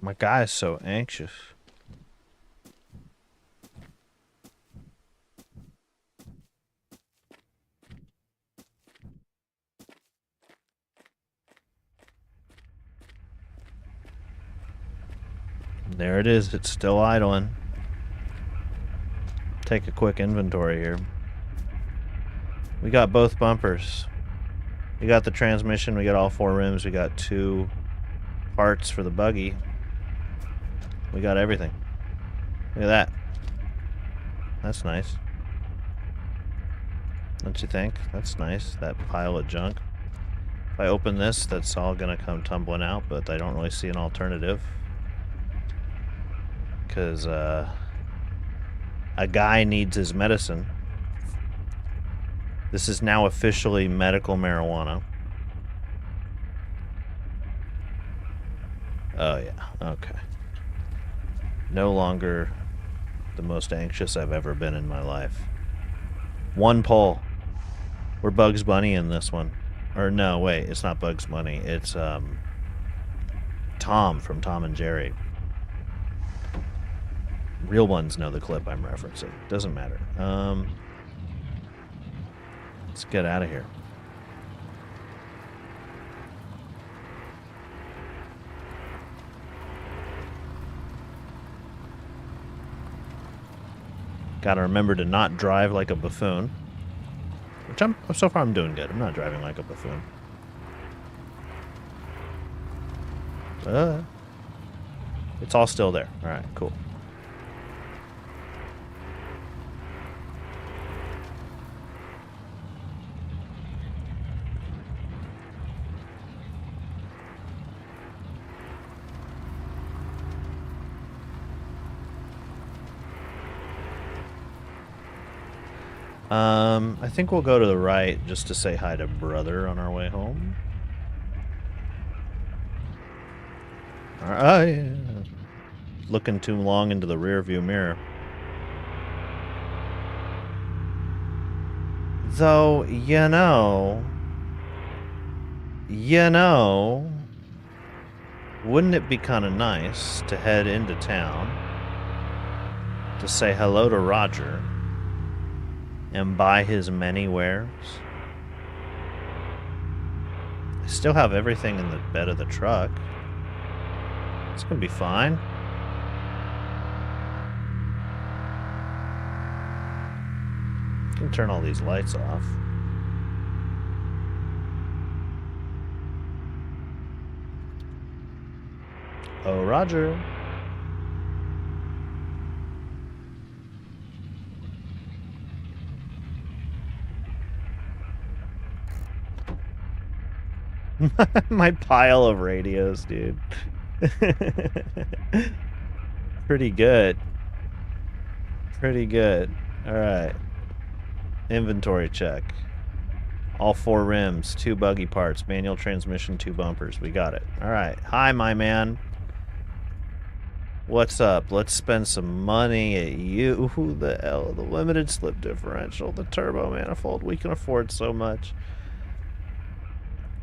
My guy is so anxious. There it is. It's still idling. Take a quick inventory here. We got both bumpers. We got the transmission. We got all 4 rims. We got 2 parts for the buggy. We got everything. Look at that. That's nice. Don't you think? That's nice. That pile of junk. If I open this, that's all gonna come tumbling out, but I don't really see an alternative. Because, a guy needs his medicine. This is now officially medical marijuana. Oh, yeah. Okay. No longer the most anxious I've ever been in my life. 1 pull. We're Bugs Bunny in this one. Or no, wait, it's not Bugs Bunny. It's Tom from Tom and Jerry. Real ones know the clip I'm referencing. Doesn't matter. Let's get out of here. Gotta remember to not drive like a buffoon. Which so far I'm doing good. I'm not driving like a buffoon. It's all still there. Alright, cool. I think we'll go to the right just to say hi to brother on our way home. Alright, yeah. Looking too long into the rear view mirror. Though, you know, wouldn't it be kind of nice to head into town to say hello to Roger and buy his many wares? I still have everything in the bed of the truck. It's gonna be fine. I can turn all these lights off. Oh, Roger. My pile of radios, dude. Pretty good. Pretty good. Alright. Inventory check. All 4 rims, 2 buggy parts, manual transmission, 2 bumpers. We got it. Alright. Hi, my man. What's up? Let's spend some money at you. Who the hell? The limited slip differential, the turbo manifold. We can afford so much.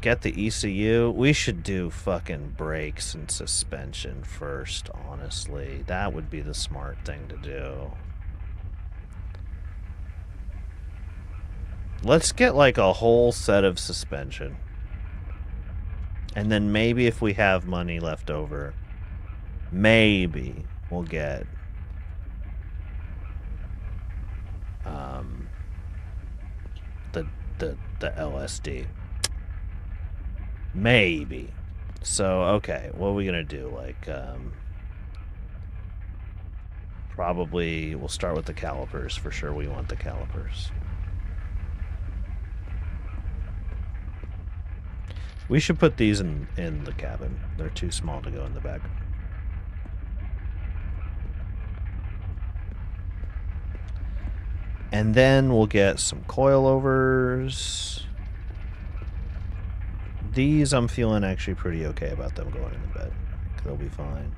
Get the ECU. We should do fucking brakes and suspension first, honestly. That would be the smart thing to do. Let's get like a whole set of suspension. And then maybe if we have money left over, maybe we'll get the LSD. Maybe. So, okay, what are we gonna do? Like, probably we'll start with the calipers. For sure we want the calipers. We should put these in the cabin. They're too small to go in the back. And then we'll get some coilovers. These, I'm feeling actually pretty okay about them going in the bed. They'll be fine.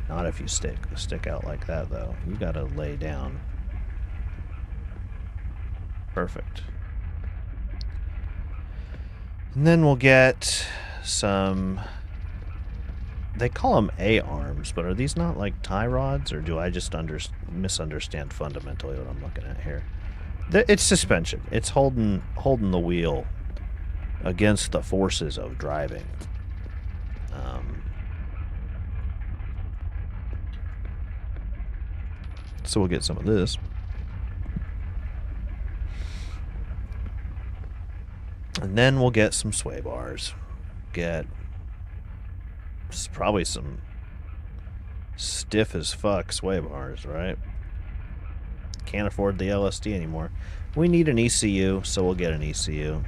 Not if you stick out like that, though. You gotta lay down. Perfect. And then we'll get some... They call them A-arms, but are these not like tie rods, or do I just misunderstand fundamentally what I'm looking at here? It's suspension. It's holding the wheel against the forces of driving. So we'll get some of this. And then we'll get some sway bars. Get probably some stiff as fuck sway bars, right? Can't afford the LSD anymore. We need an ECU, so we'll get an ECU.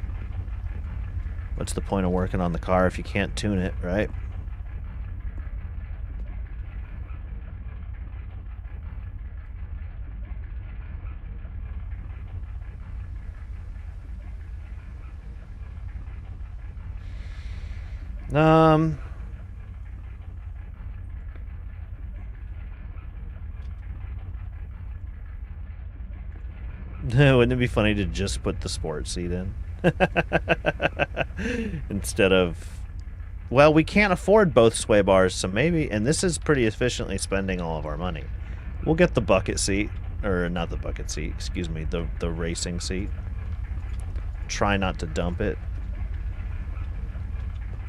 What's the point of working on the car if you can't tune it, right? Wouldn't it be funny to just put the sport seat in? Instead of... Well, we can't afford both sway bars, so maybe... And this is pretty efficiently spending all of our money. We'll get the bucket seat. Or, not the bucket seat, excuse me, the racing seat. Try not to dump it.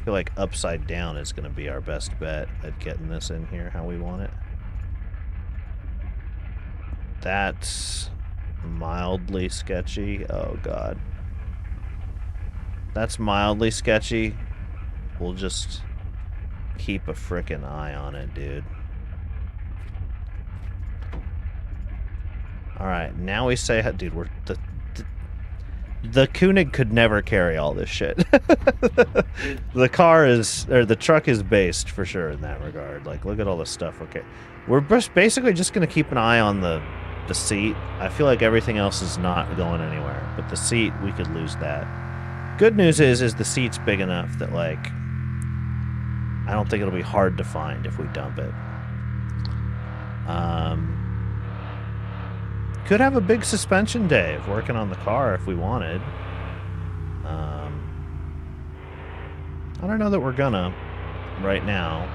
I feel like upside down is going to be our best bet at getting this in here how we want it. That's mildly sketchy. Oh, God. That's mildly sketchy. We'll just keep a frickin' eye on it, dude. Alright, now we say... Dude, we're... The Koenig could never carry all this shit. The car is... Or the truck is based, for sure, in that regard. Like, look at all the stuff. Okay. We're basically just going to keep an eye on the seat. I feel like everything else is not going anywhere. But the seat, we could lose that. Good news is the seat's big enough that, like... I don't think it'll be hard to find if we dump it. Could have a big suspension day of working on the car if we wanted. I don't know that we're gonna right now,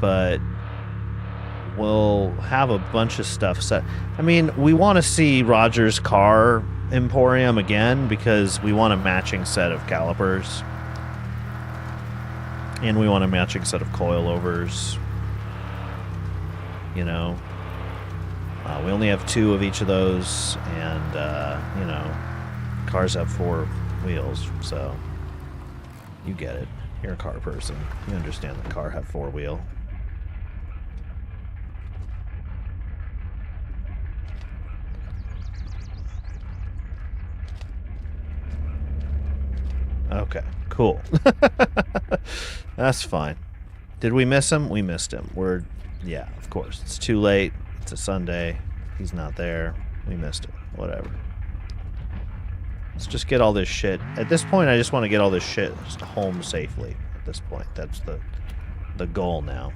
but we'll have a bunch of stuff set. I mean, we want to see Roger's car emporium again because we want a matching set of calipers. And we want a matching set of coilovers. You know. We only have 2 of each of those, and, you know, cars have 4 wheels, so you get it. You're a car person. You understand the car have 4-wheel. Okay, cool. That's fine. Did we miss him? We missed him. Yeah, of course. It's too late. It's a Sunday. He's not there. We missed him. Whatever. Let's just get all this shit. At this point, I just want to get all this shit just home safely. At this point, that's the goal now.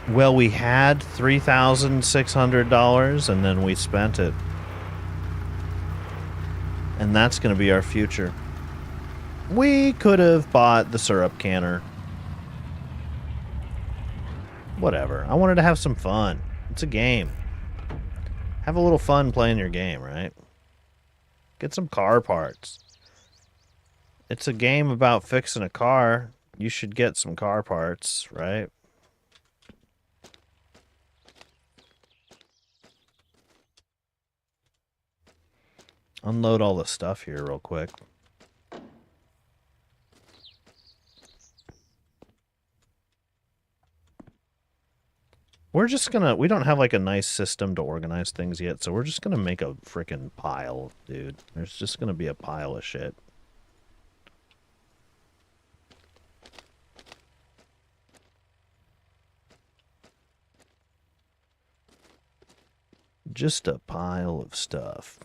Well, we had $3,600 and then we spent it. And that's going to be our future. We could have bought the syrup canner. Whatever. I wanted to have some fun. It's a game. Have a little fun playing your game, right? Get some car parts. It's a game about fixing a car. You should get some car parts, right? Unload all the stuff here real quick. We're just gonna... We don't have, like, a nice system to organize things yet, so we're just gonna make a frickin' pile, dude. There's just gonna be a pile of shit. Just a pile of stuff.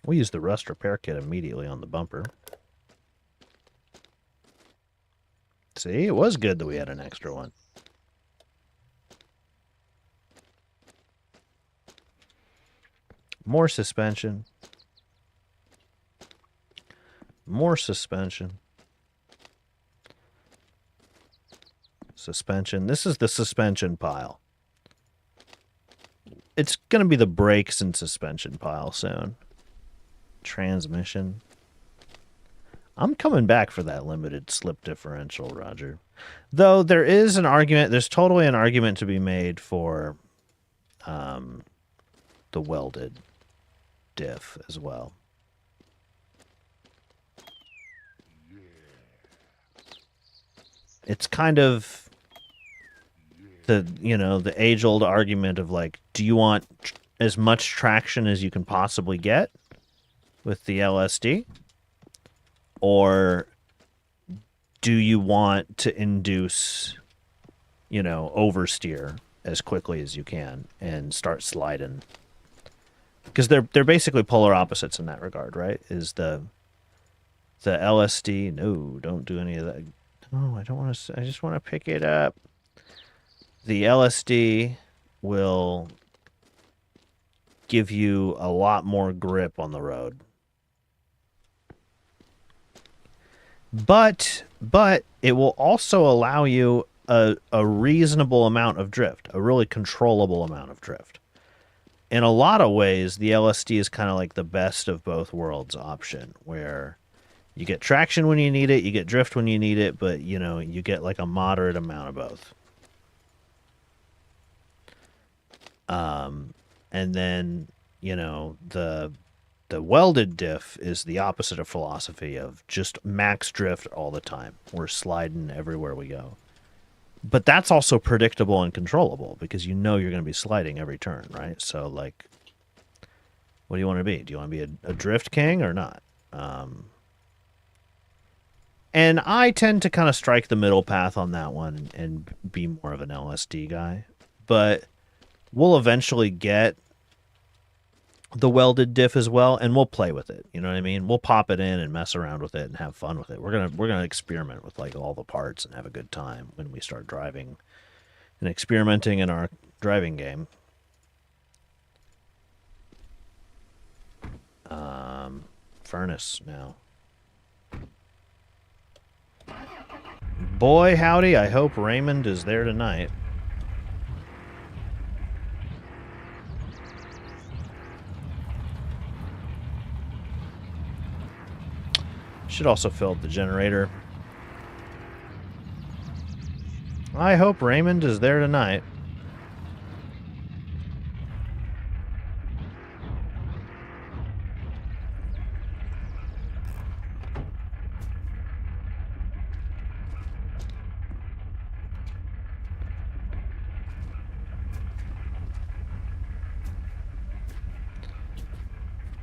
We use the rust repair kit immediately on the bumper. See, it was good that we had an extra one. More suspension. More suspension. Suspension. This is the suspension pile. It's going to be the brakes and suspension pile soon. Transmission. I'm coming back for that limited slip differential, Roger. Though there is an argument, there's totally an argument to be made for the welded diff as well. It's kind of the, you know, the age-old argument of, like, do you want as much traction as you can possibly get with the LSD? Or do you want to induce, you know, oversteer as quickly as you can and start sliding? Because they're basically polar opposites in that regard, right? Is the LSD... No, don't do any of that. No, I don't want to... I just want to pick it up. The LSD will give you a lot more grip on the road. But it will also allow you a reasonable amount of drift, a really controllable amount of drift. In a lot of ways, the LSD is kind of like the best of both worlds option, where you get traction when you need it, you get drift when you need it, but you know, you get like a moderate amount of both. And then, you know, the welded diff is the opposite of philosophy of just max drift all the time. We're sliding everywhere we go. But that's also predictable and controllable because you know you're going to be sliding every turn, right? So, like, what do you want to be? Do you want to be a drift king or not? And I tend to kind of strike the middle path on that one and be more of an LSD guy. But we'll eventually get the welded diff as well, and we'll play with it. You know what I mean? We'll pop it in and mess around with it and have fun with it. We're gonna experiment with like all the parts and have a good time when we start driving and experimenting in our driving game. Furnace now. Boy, howdy, I hope Raymond is there tonight. Should also fill up the generator. I hope Raymond is there tonight.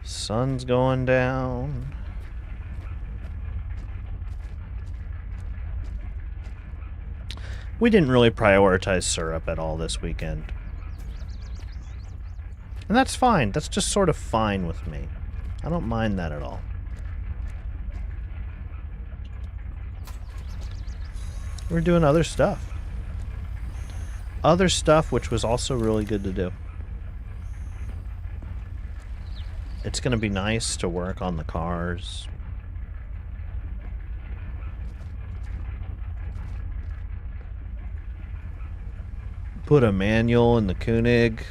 Sun's going down. We didn't really prioritize syrup at all this weekend. And that's fine. That's just sort of fine with me. I don't mind that at all. We're doing other stuff. Other stuff which was also really good to do. It's going to be nice to work on the cars. Put a manual in the Koenig.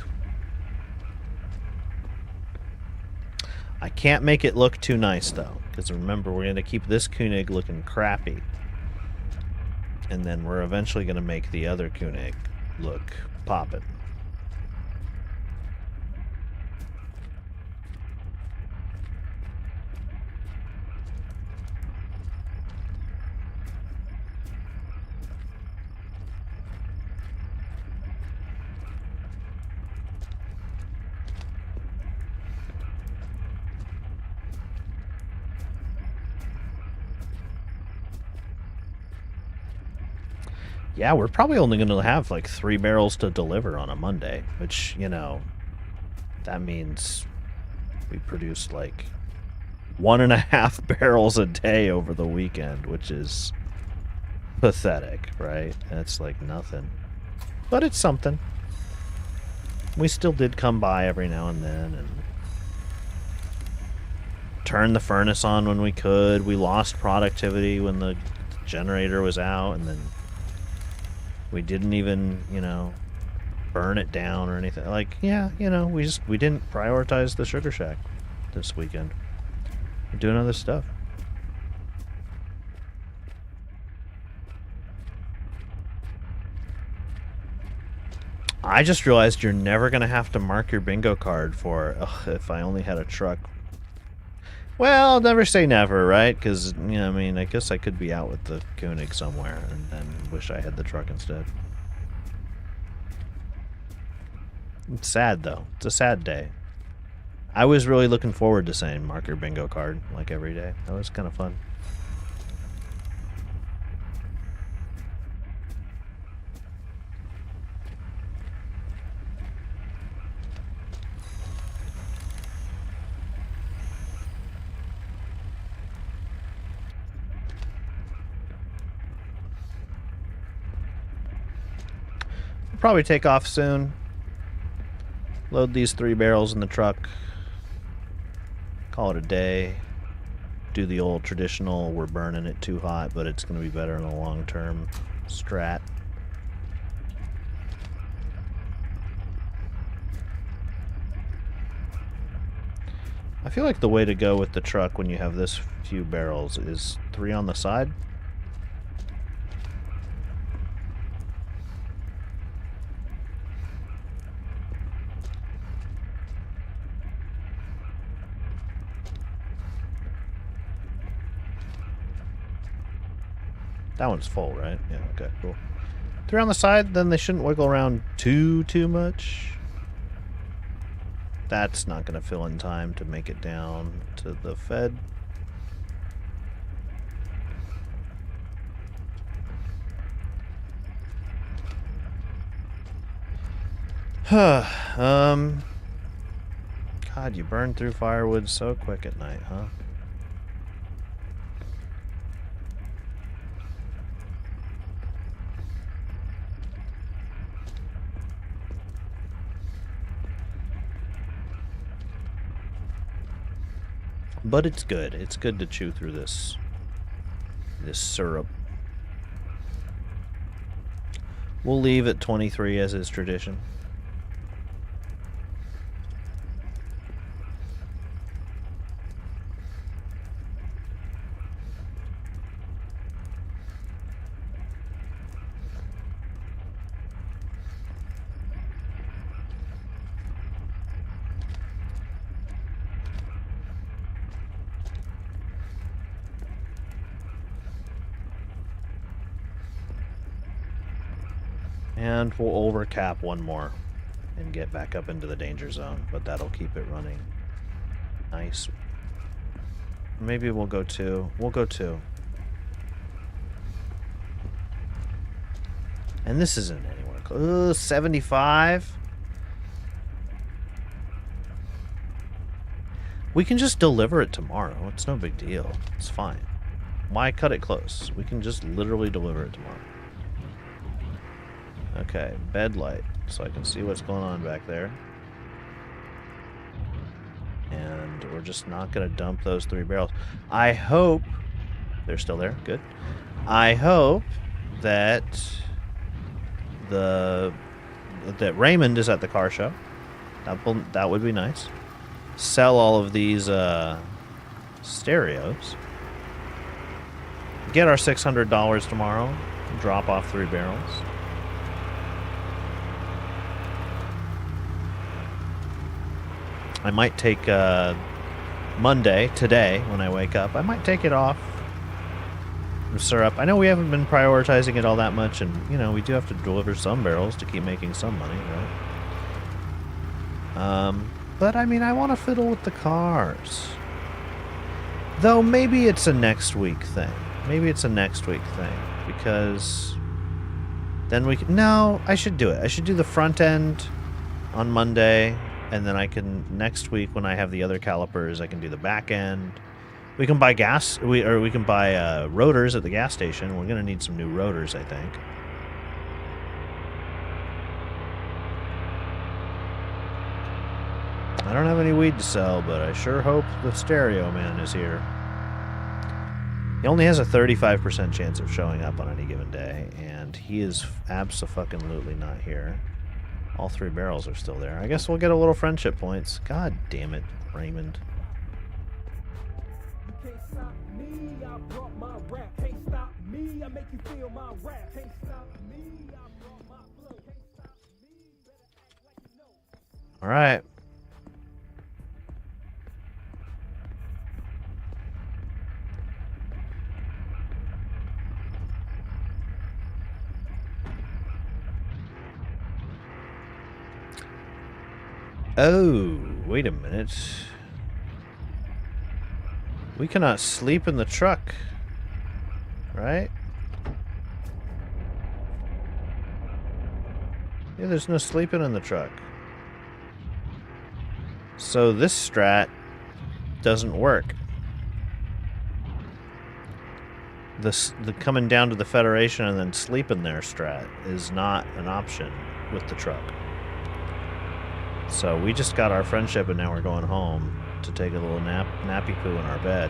I can't make it look too nice though, because remember we're going to keep this Koenig looking crappy. And then we're eventually going to make the other Koenig look poppin'. Yeah, we're probably only going to have like 3 barrels to deliver on a Monday, which, you know, that means we produced like 1.5 barrels a day over the weekend, which is pathetic, right? That's like nothing. But it's something. We still did come by every now and then and turn the furnace on when we could. We lost productivity when the generator was out, and then we didn't even, you know, burn it down or anything. Like, yeah, you know, we didn't prioritize the Sugar Shack this weekend. We're doing other stuff. I just realized you're never going to have to mark your bingo card for, if I only had a truck. Well, I'll never say never, right? Because, you know, I mean, I guess I could be out with the Koenig somewhere and then wish I had the truck instead. It's sad, though. It's a sad day. I was really looking forward to saying mark your bingo card, like, every day. That was kind of fun. Probably take off soon. Load these 3 barrels in the truck. Call it a day. do the old traditional, we're burning it too hot, but it's going to be better in the long term strat. I feel like the way to go with the truck when you have this few barrels is 3 on the side. That one's full, right? Yeah, okay, cool. 3 on the side, then they shouldn't wiggle around too much. That's not going to fill in time to make it down to the Fed. God, you burn through firewood so quick at night, huh? But it's good. It's good to chew through this syrup. We'll leave at 23 as is tradition. And we'll overcap one more and get back up into the danger zone, but that'll keep it running. Nice. Maybe we'll go 2. We'll go 2. And this isn't anywhere close. 75. We can just deliver it tomorrow. It's no big deal. It's fine. Why cut it close? We can just literally deliver it tomorrow. Okay, bed light, so I can see what's going on back there. And we're just not going to dump those 3 barrels. I hope... They're still there? Good. I hope that that Raymond is at the car show. That would be nice. Sell all of these stereos. Get our $600 tomorrow. Drop off 3 barrels. I might take Monday, today, when I wake up, I might take it off. The syrup. I know we haven't been prioritizing it all that much, and, you know, we do have to deliver some barrels to keep making some money, right? But, I mean, I want to fiddle with the cars. Though, maybe it's a next week thing. Maybe it's a next week thing, because then we can... No, I should do it. I should do the front end on Monday. And then I can, next week when I have the other calipers, I can do the back end. We can buy gas, we can buy rotors at the gas station. We're going to need some new rotors, I think. I don't have any weed to sell, but I sure hope the stereo man is here. He only has a 35% chance of showing up on any given day, and he is abso-fucking-lutely not here. All 3 barrels are still there. I guess we'll get a little friendship points. God damn it, Raymond. You can't stop me, I brought my rap. Can't stop me, I make you feel my rap. Can't stop me, I brought my flow. Can't stop me, better act like you know. All right. Oh, wait a minute. We cannot sleep in the truck, right? Yeah, there's no sleeping in the truck. So this strat doesn't work. The coming down to the Federation and then sleeping there strat is not an option with the truck. So we just got our friendship and now we're going home to take a little nappy poo in our bed.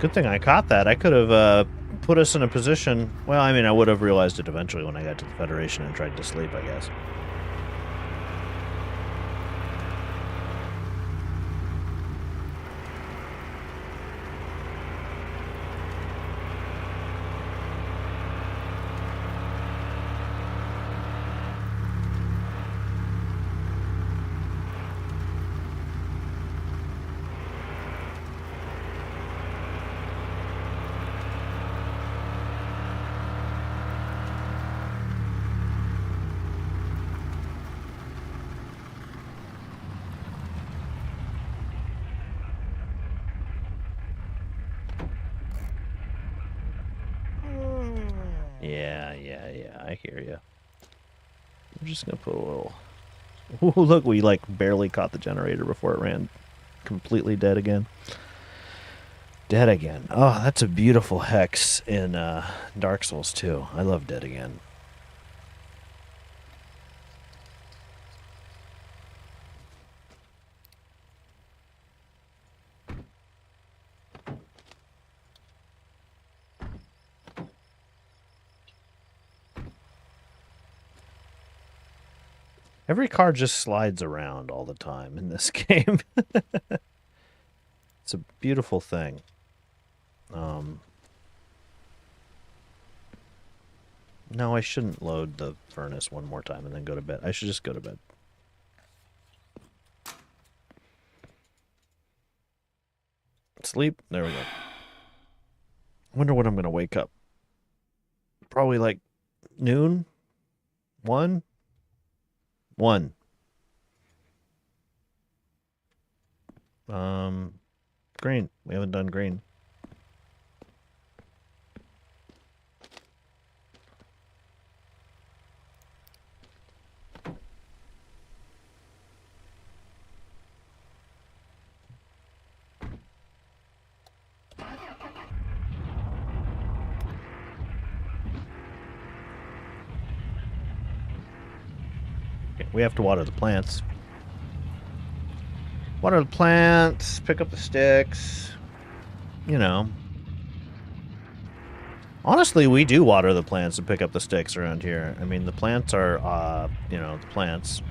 Good thing I caught that. I could have put us in a position. Well, I mean, I would have realized it eventually when I got to the Federation and tried to sleep, I guess. Yeah, I hear you. I'm just gonna put a little... Ooh, look, we like barely caught the generator before it ran completely dead again. Dead Again. Oh, that's a beautiful hex in Dark Souls 2. I love Dead Again. Every car just slides around all the time in this game. It's a beautiful thing. No, I shouldn't load the furnace one more time and then go to bed. I should just go to bed. Sleep. There we go. Wonder when I'm going to wake up. Probably like noon? 1? 1. Green. We haven't done green. We have to water the plants. Water the plants, pick up the sticks. You know. Honestly, we do water the plants and pick up the sticks around here. I mean, the plants are, you know, the plants.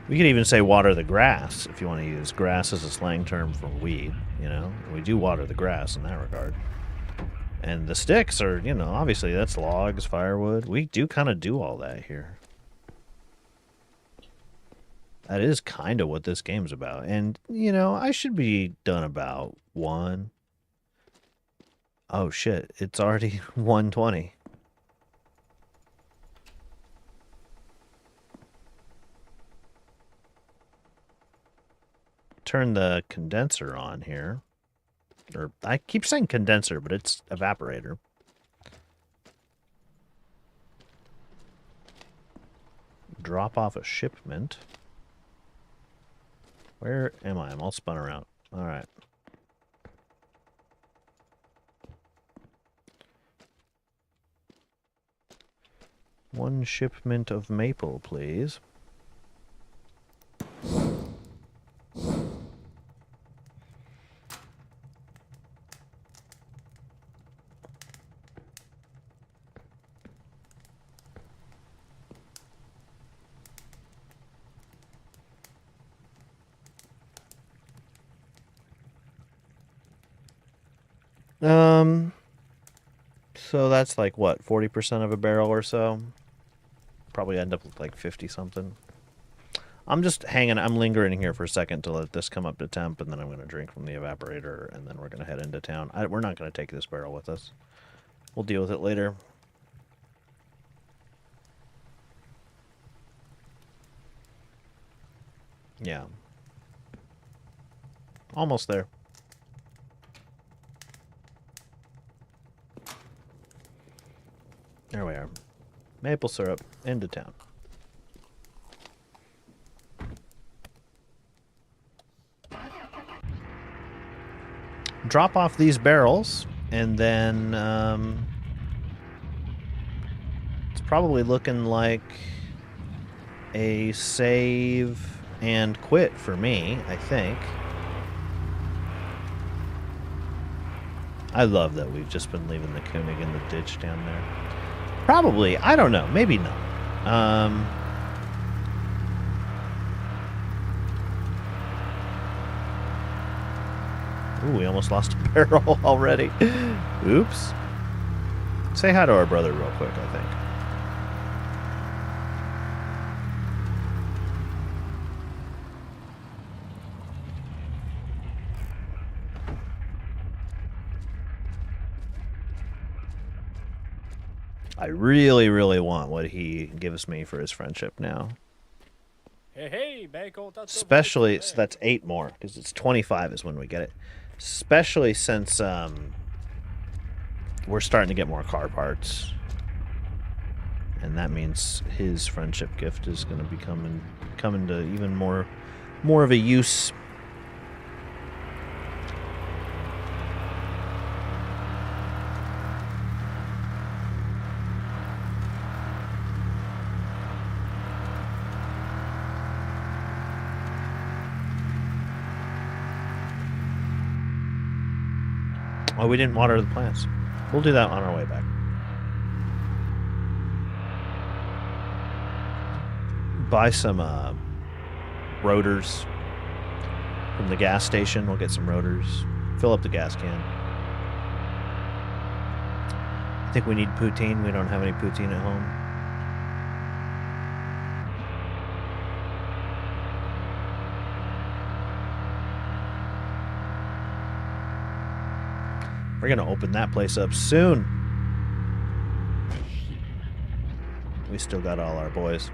We could even say water the grass, if you want to use grass as a slang term for weed, you know. We do water the grass in that regard. And the sticks are, you know, obviously that's logs, firewood. We do kind of do all that here. That is kind of what this game's about. And, you know, I should be done about 1. Oh, shit. It's already 1:20. Turn the condenser on here. Or, I keep saying condenser, but it's evaporator. Drop off a shipment. Where am I? I'm all spun around. Alright. One shipment of maple, please. So that's like, what, 40% of a barrel or so? Probably end up with like 50-something. I'm just hanging, I'm lingering here for a second to let this come up to temp, and then I'm going to drink from the evaporator, and then we're going to head into town. We're not going to take this barrel with us. We'll deal with it later. Yeah. Almost there. There we are. Maple syrup into town. Drop off these barrels, and then it's probably looking like a save and quit for me, I think. I love that we've just been leaving the Koenig in the ditch down there. Probably, I don't know, maybe not. Ooh, we almost lost a barrel already. Oops. Say hi to our brother real quick, I think. I really, really want what he gives me for his friendship now. Hey, ben content de te Especially, voir, so tu that's 8 more, because it's 25 is when we get it. Especially since we're starting to get more car parts. And that means his friendship gift is going to be coming to even more of a use. Oh, we didn't water the plants. We'll do that on our way back. Buy some rotors from the gas station. We'll get some rotors. Fill up the gas can. I think we need poutine. We don't have any poutine at home. We're going to open that place up soon. We still got all our boys.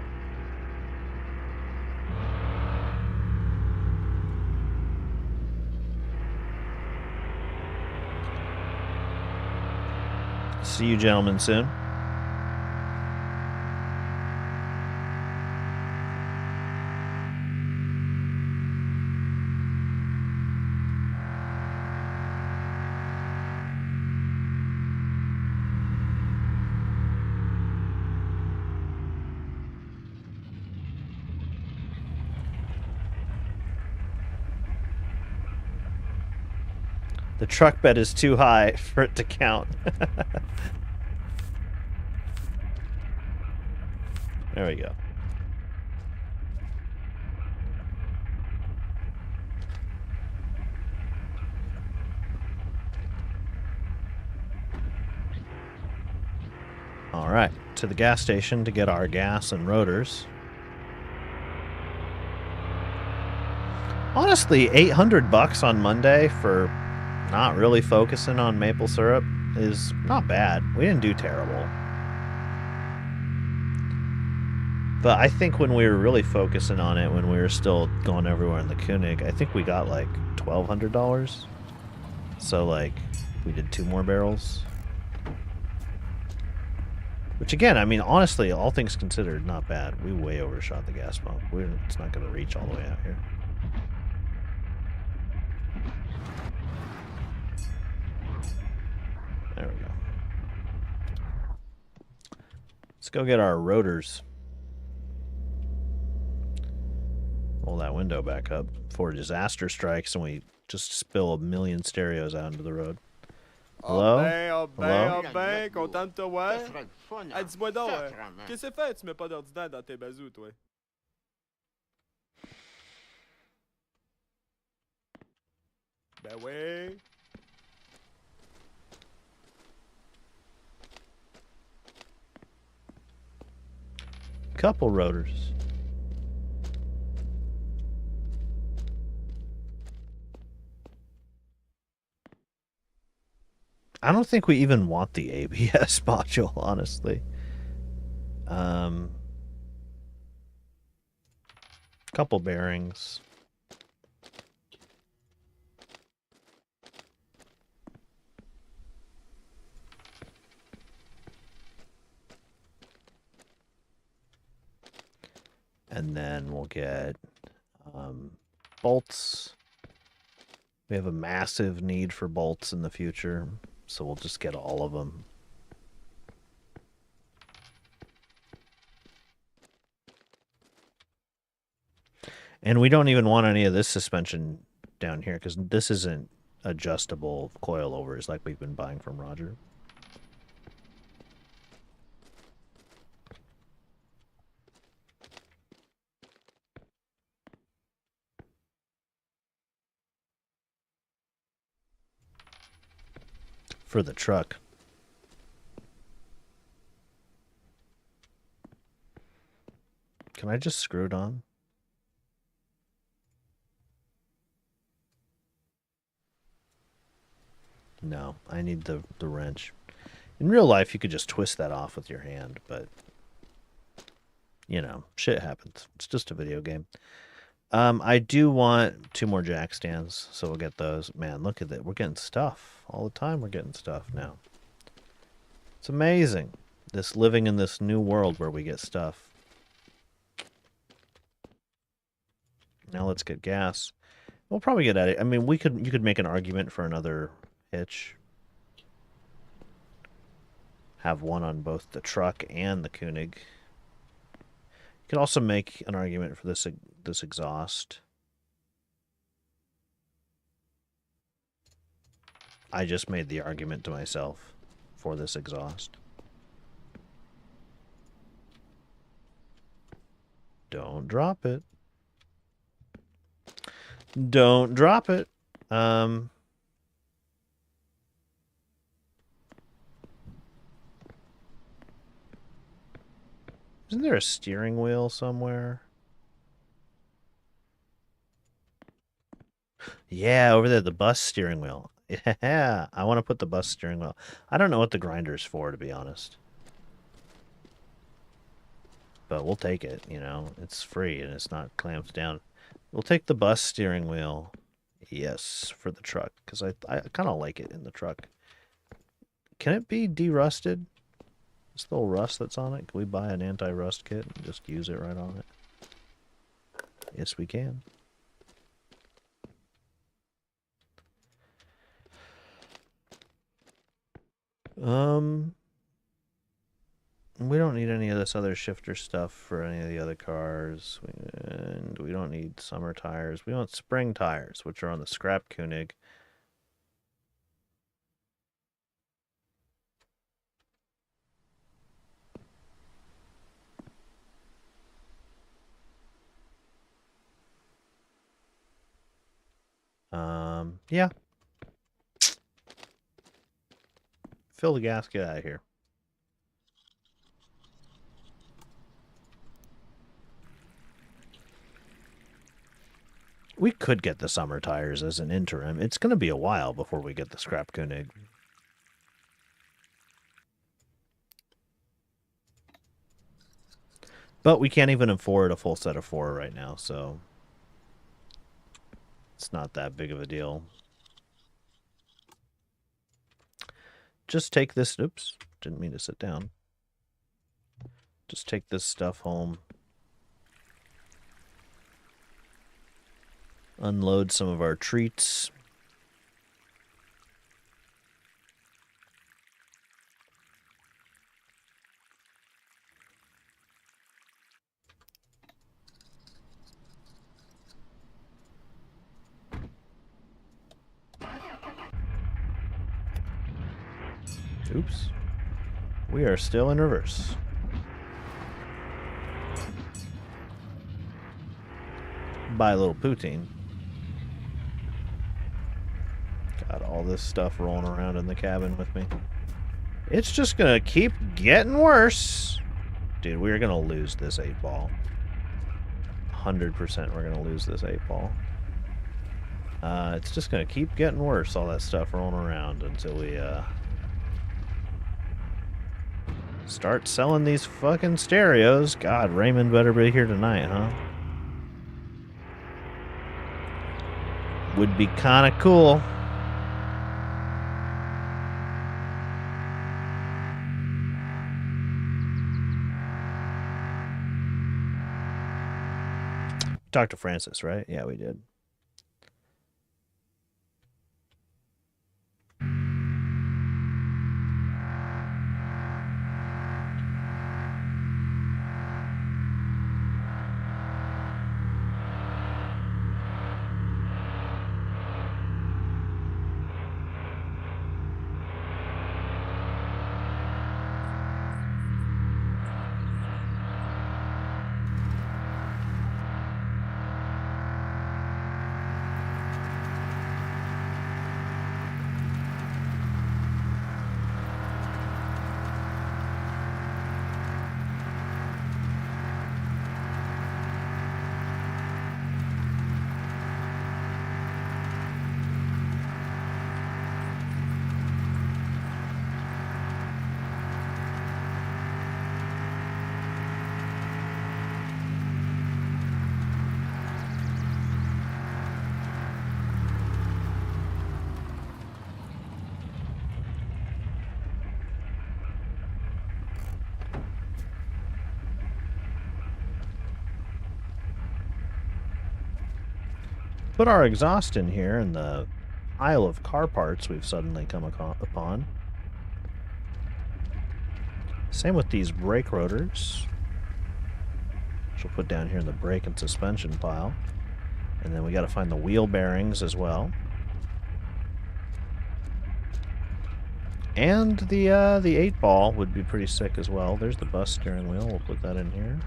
See you gentlemen soon. The truck bed is too high for it to count. There we go. All right, to the gas station to get our gas and rotors. Honestly, $800 on Monday for not really focusing on maple syrup is not bad. We didn't do terrible. But I think when we were really focusing on it, when we were still going everywhere in the Koenig, I think we got like $1,200. So like, we did 2 more barrels. Which again, I mean, honestly, all things considered, not bad. We way overshot the gas pump. It's not going to reach all the way out here. There we go. Let's go get our rotors. Roll that window back up before a disaster strikes and we just spill a million stereos out into the road. Hello? Hello? content de te voir. Hey, dis-moi donc, qu'est-ce que fait tu mets pas d'ordinaire dans tes bazous, toi? Ben oui. Couple rotors. I don't think we even want the ABS module, honestly. Couple bearings. And then we'll get bolts. We have a massive need for bolts in the future, so we'll just get all of them. And we don't even want any of this suspension down here because this isn't adjustable coilovers like we've been buying from Roger. For the truck. Can I just screw it on? No, I need the wrench. In real life, you could just twist that off with your hand, but you know, shit happens. It's just a video game. I do want 2 more jack stands, so we'll get those. Man, look at that. We're getting stuff. All the time we're getting stuff now. It's amazing. This living in this new world where we get stuff. Now let's get gas. We'll probably get at it. I mean, you could make an argument for another hitch. Have one on both the truck and the Koenig. You could also make an argument for this exhaust. I just made the argument to myself for this exhaust. Don't drop it. Don't drop it. Isn't there a steering wheel somewhere? Yeah, over there, the bus steering wheel. Yeah, I want to put the bus steering wheel. I don't know what the grinder's for, to be honest. But we'll take it, you know. It's free and it's not clamped down. We'll take the bus steering wheel. Yes, for the truck, because I kind of like it in the truck. Can it be derusted? This little rust that's on it, can we buy an anti-rust kit and just use it right on it? Yes, we can. We don't need any of this other shifter stuff for any of the other cars. And we don't need summer tires. We want spring tires, which are on the scrap Koenig. Yeah. Fill the gas, get out of here. We could get the summer tires as an interim. It's going to be a while before we get the scrap Koenig. But we can't even afford a full set of 4 right now, so it's not that big of a deal. Just take this, oops, didn't mean to sit down. Just take this stuff home. Unload some of our treats. Oops. We are still in reverse. Buy a little poutine. Got all this stuff rolling around in the cabin with me. It's just gonna keep getting worse. Dude, we're gonna lose this 8-ball. 100% we're gonna lose this 8-ball. It's just gonna keep getting worse, all that stuff rolling around until we, start selling these fucking stereos. God, Raymond better be here tonight, huh? Would be kind of cool. Talked to Francis, right? Yeah, we did. put our exhaust in here in the pile of car parts we've suddenly come upon. Same with these brake rotors, which we'll put down here in the brake and suspension pile. And then we got to find the wheel bearings as well. And the 8-ball would be pretty sick as well. There's the bus steering wheel. We'll put that in here.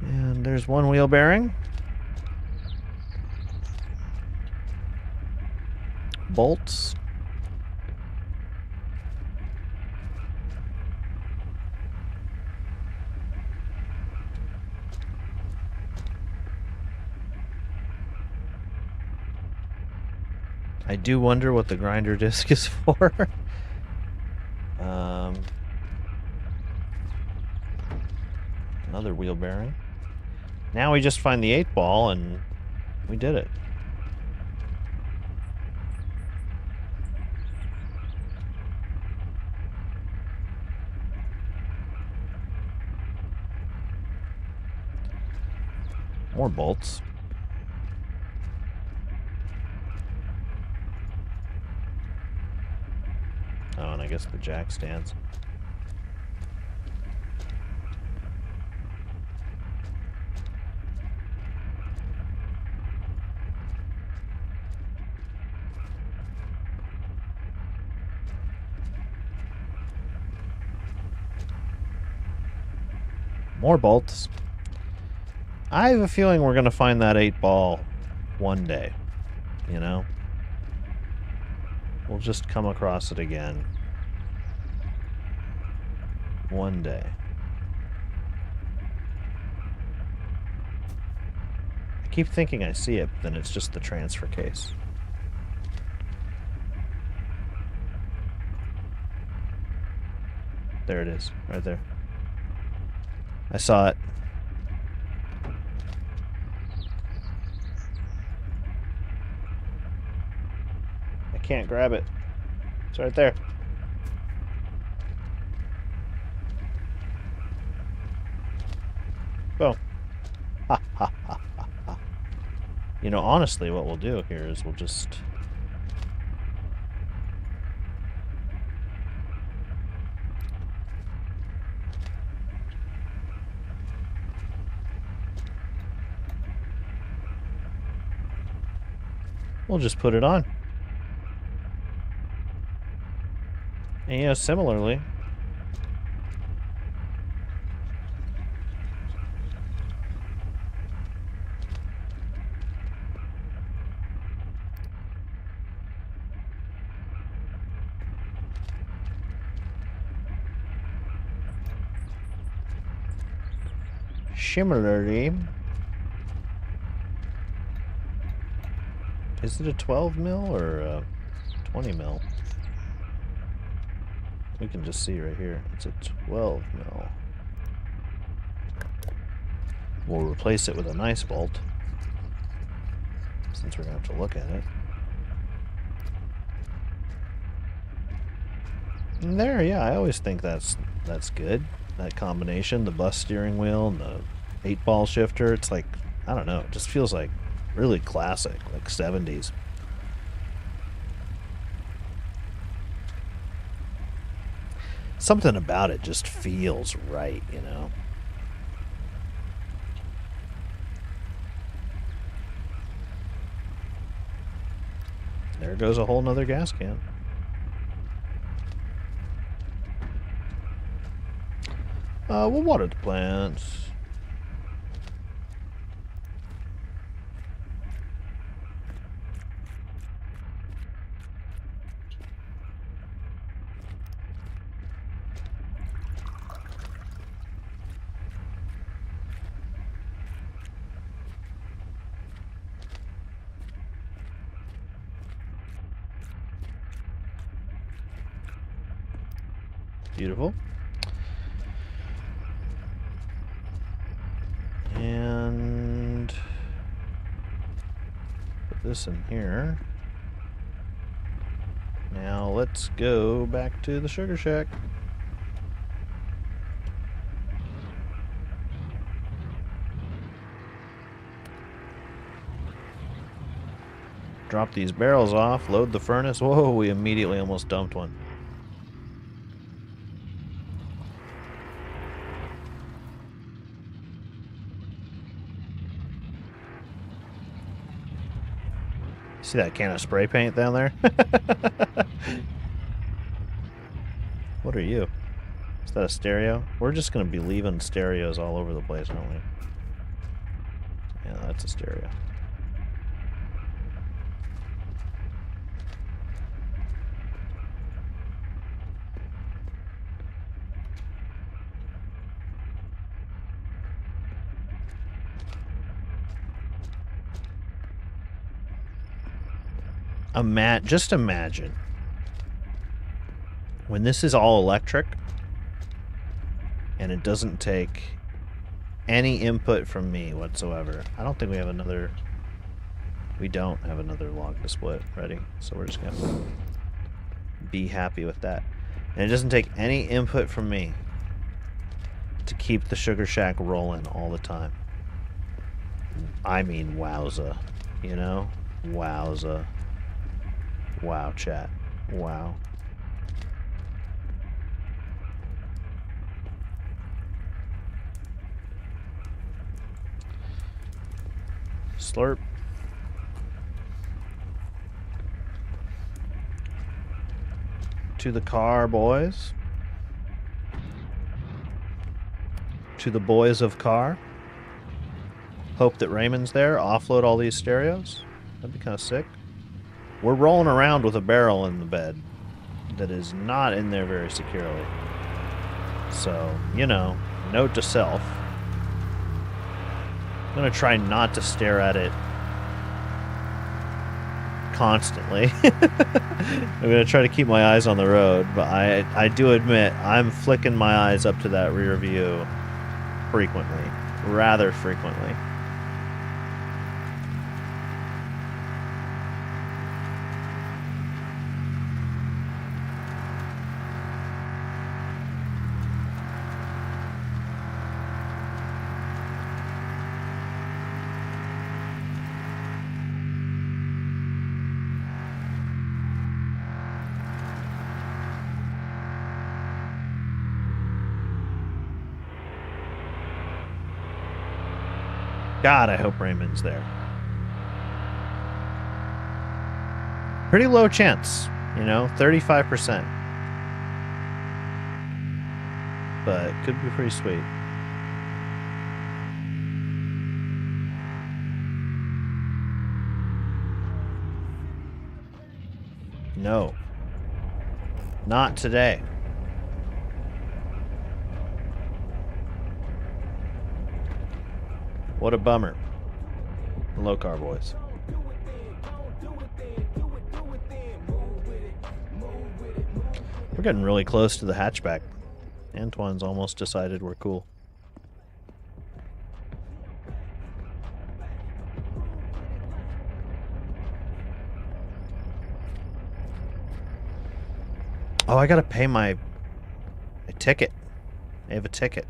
And there's one wheel bearing. Bolts. I do wonder what the grinder disc is for. Another wheel bearing. Now we just find the 8-ball and we did it. More bolts. Oh, and I guess the jack stands. More bolts. I have a feeling we're going to find that 8-ball one day, you know? We'll just come across it again. One day. I keep thinking I see it, but then it's just the transfer case. There it is, right there. I saw it. I can't grab it. It's right there. Boom. Ha ha ha ha ha. You know, honestly, what we'll do here is we'll just... we'll just put it on. And you know, similarly, is it a 12 mil or a 20 mil? We can just see right here. It's a 12 mil. We'll replace it with a nice bolt, since we're going to have to look at it. And there, yeah, I always think that's good. That combination, the bus steering wheel and the 8-ball shifter, it's like, I don't know, it just feels like really classic, like 70s. Something about it just feels right, you know? There goes a whole nother gas can. We'll water the plants. Beautiful. And put this in here. Now let's go back to the sugar shack. Drop these barrels off, load the furnace. Whoa, we immediately almost dumped one. See that can of spray paint down there? What are you? Is that a stereo? We're just going to be leaving stereos all over the place, aren't we? Yeah, that's a stereo. Just imagine when this is all electric and it doesn't take any input from me whatsoever. I don't think we have another... We don't have another log to split ready, so we're just going to be happy with that. And it doesn't take any input from me to keep the Sugar Shack rolling all the time. I mean, wowza. You know? Wowza. Wow, chat. Wow. Slurp. To the car, boys. To the boys of car. Hope that Raymond's there. Offload all these stereos. That'd be kind of sick. We're rolling around with a barrel in the bed that is not in there very securely. So, you know, note to self. I'm going to try not to stare at it constantly. I'm going to try to keep my eyes on the road, but I do admit I'm flicking my eyes up to that rear view frequently. Rather frequently. God, I hope Raymond's there. Pretty low chance, you know, 35%. But it could be pretty sweet. No. Not today. What a bummer. Hello, car boys. We're getting really close to the hatchback. Antoine's almost decided we're cool. Oh, I gotta pay my ticket. I have a ticket.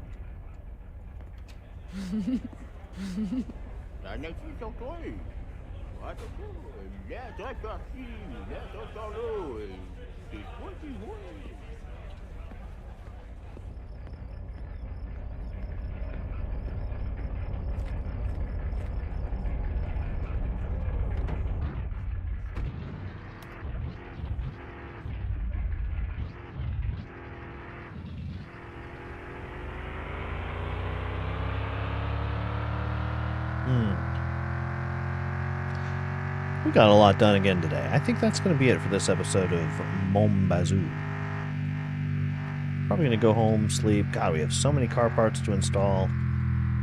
We got a lot done again today. I think that's going to be it for this episode of Bazou. Probably going to go home, sleep. God, we have so many car parts to install.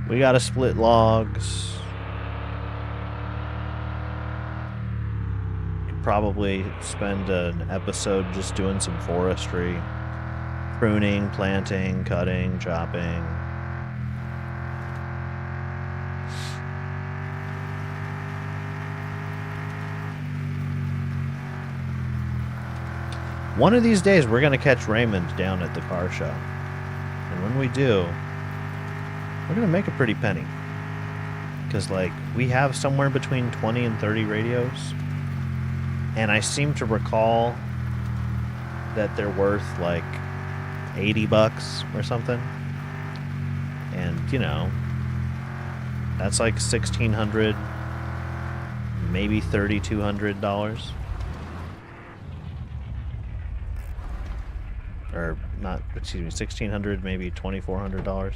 We got to split logs. Could probably spend an episode just doing some forestry. Pruning, planting, cutting, chopping. One of these days, we're going to catch Raymond down at the car show. And when we do, we're going to make a pretty penny. Because, like, we have somewhere between 20 and 30 radios. And I seem to recall that they're worth like $80 or something. And, you know, that's like $1,600, maybe $3,200. Or not, excuse me, $1,600, maybe $2,400.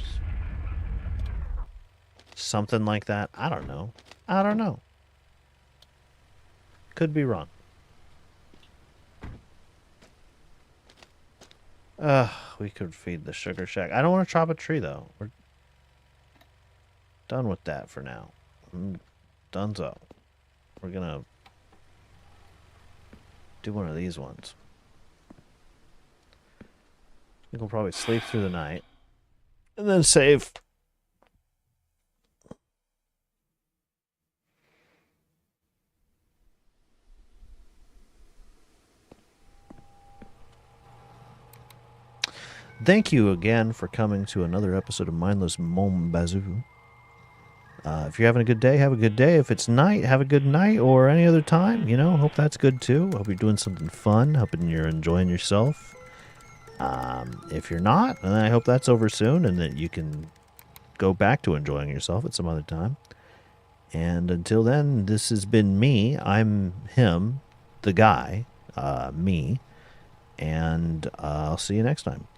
Something like that. I don't know. I don't know. Could be wrong. We could feed the sugar shack. I don't want to chop a tree though. We're done with that for now. Donezo. We're gonna do one of these ones. I think we'll probably sleep through the night and then save. Thank you again for coming to another episode of Mindless Mon Bazou. If you're having a good day, have a good day. If it's night, have a good night, or any other time. You know, hope that's good too. Hope you're doing something fun. Hoping you're enjoying yourself. If you're not, then I hope that's over soon and that you can go back to enjoying yourself at some other time. And until then, this has been me. I'm him, the guy, me. And I'll see you next time.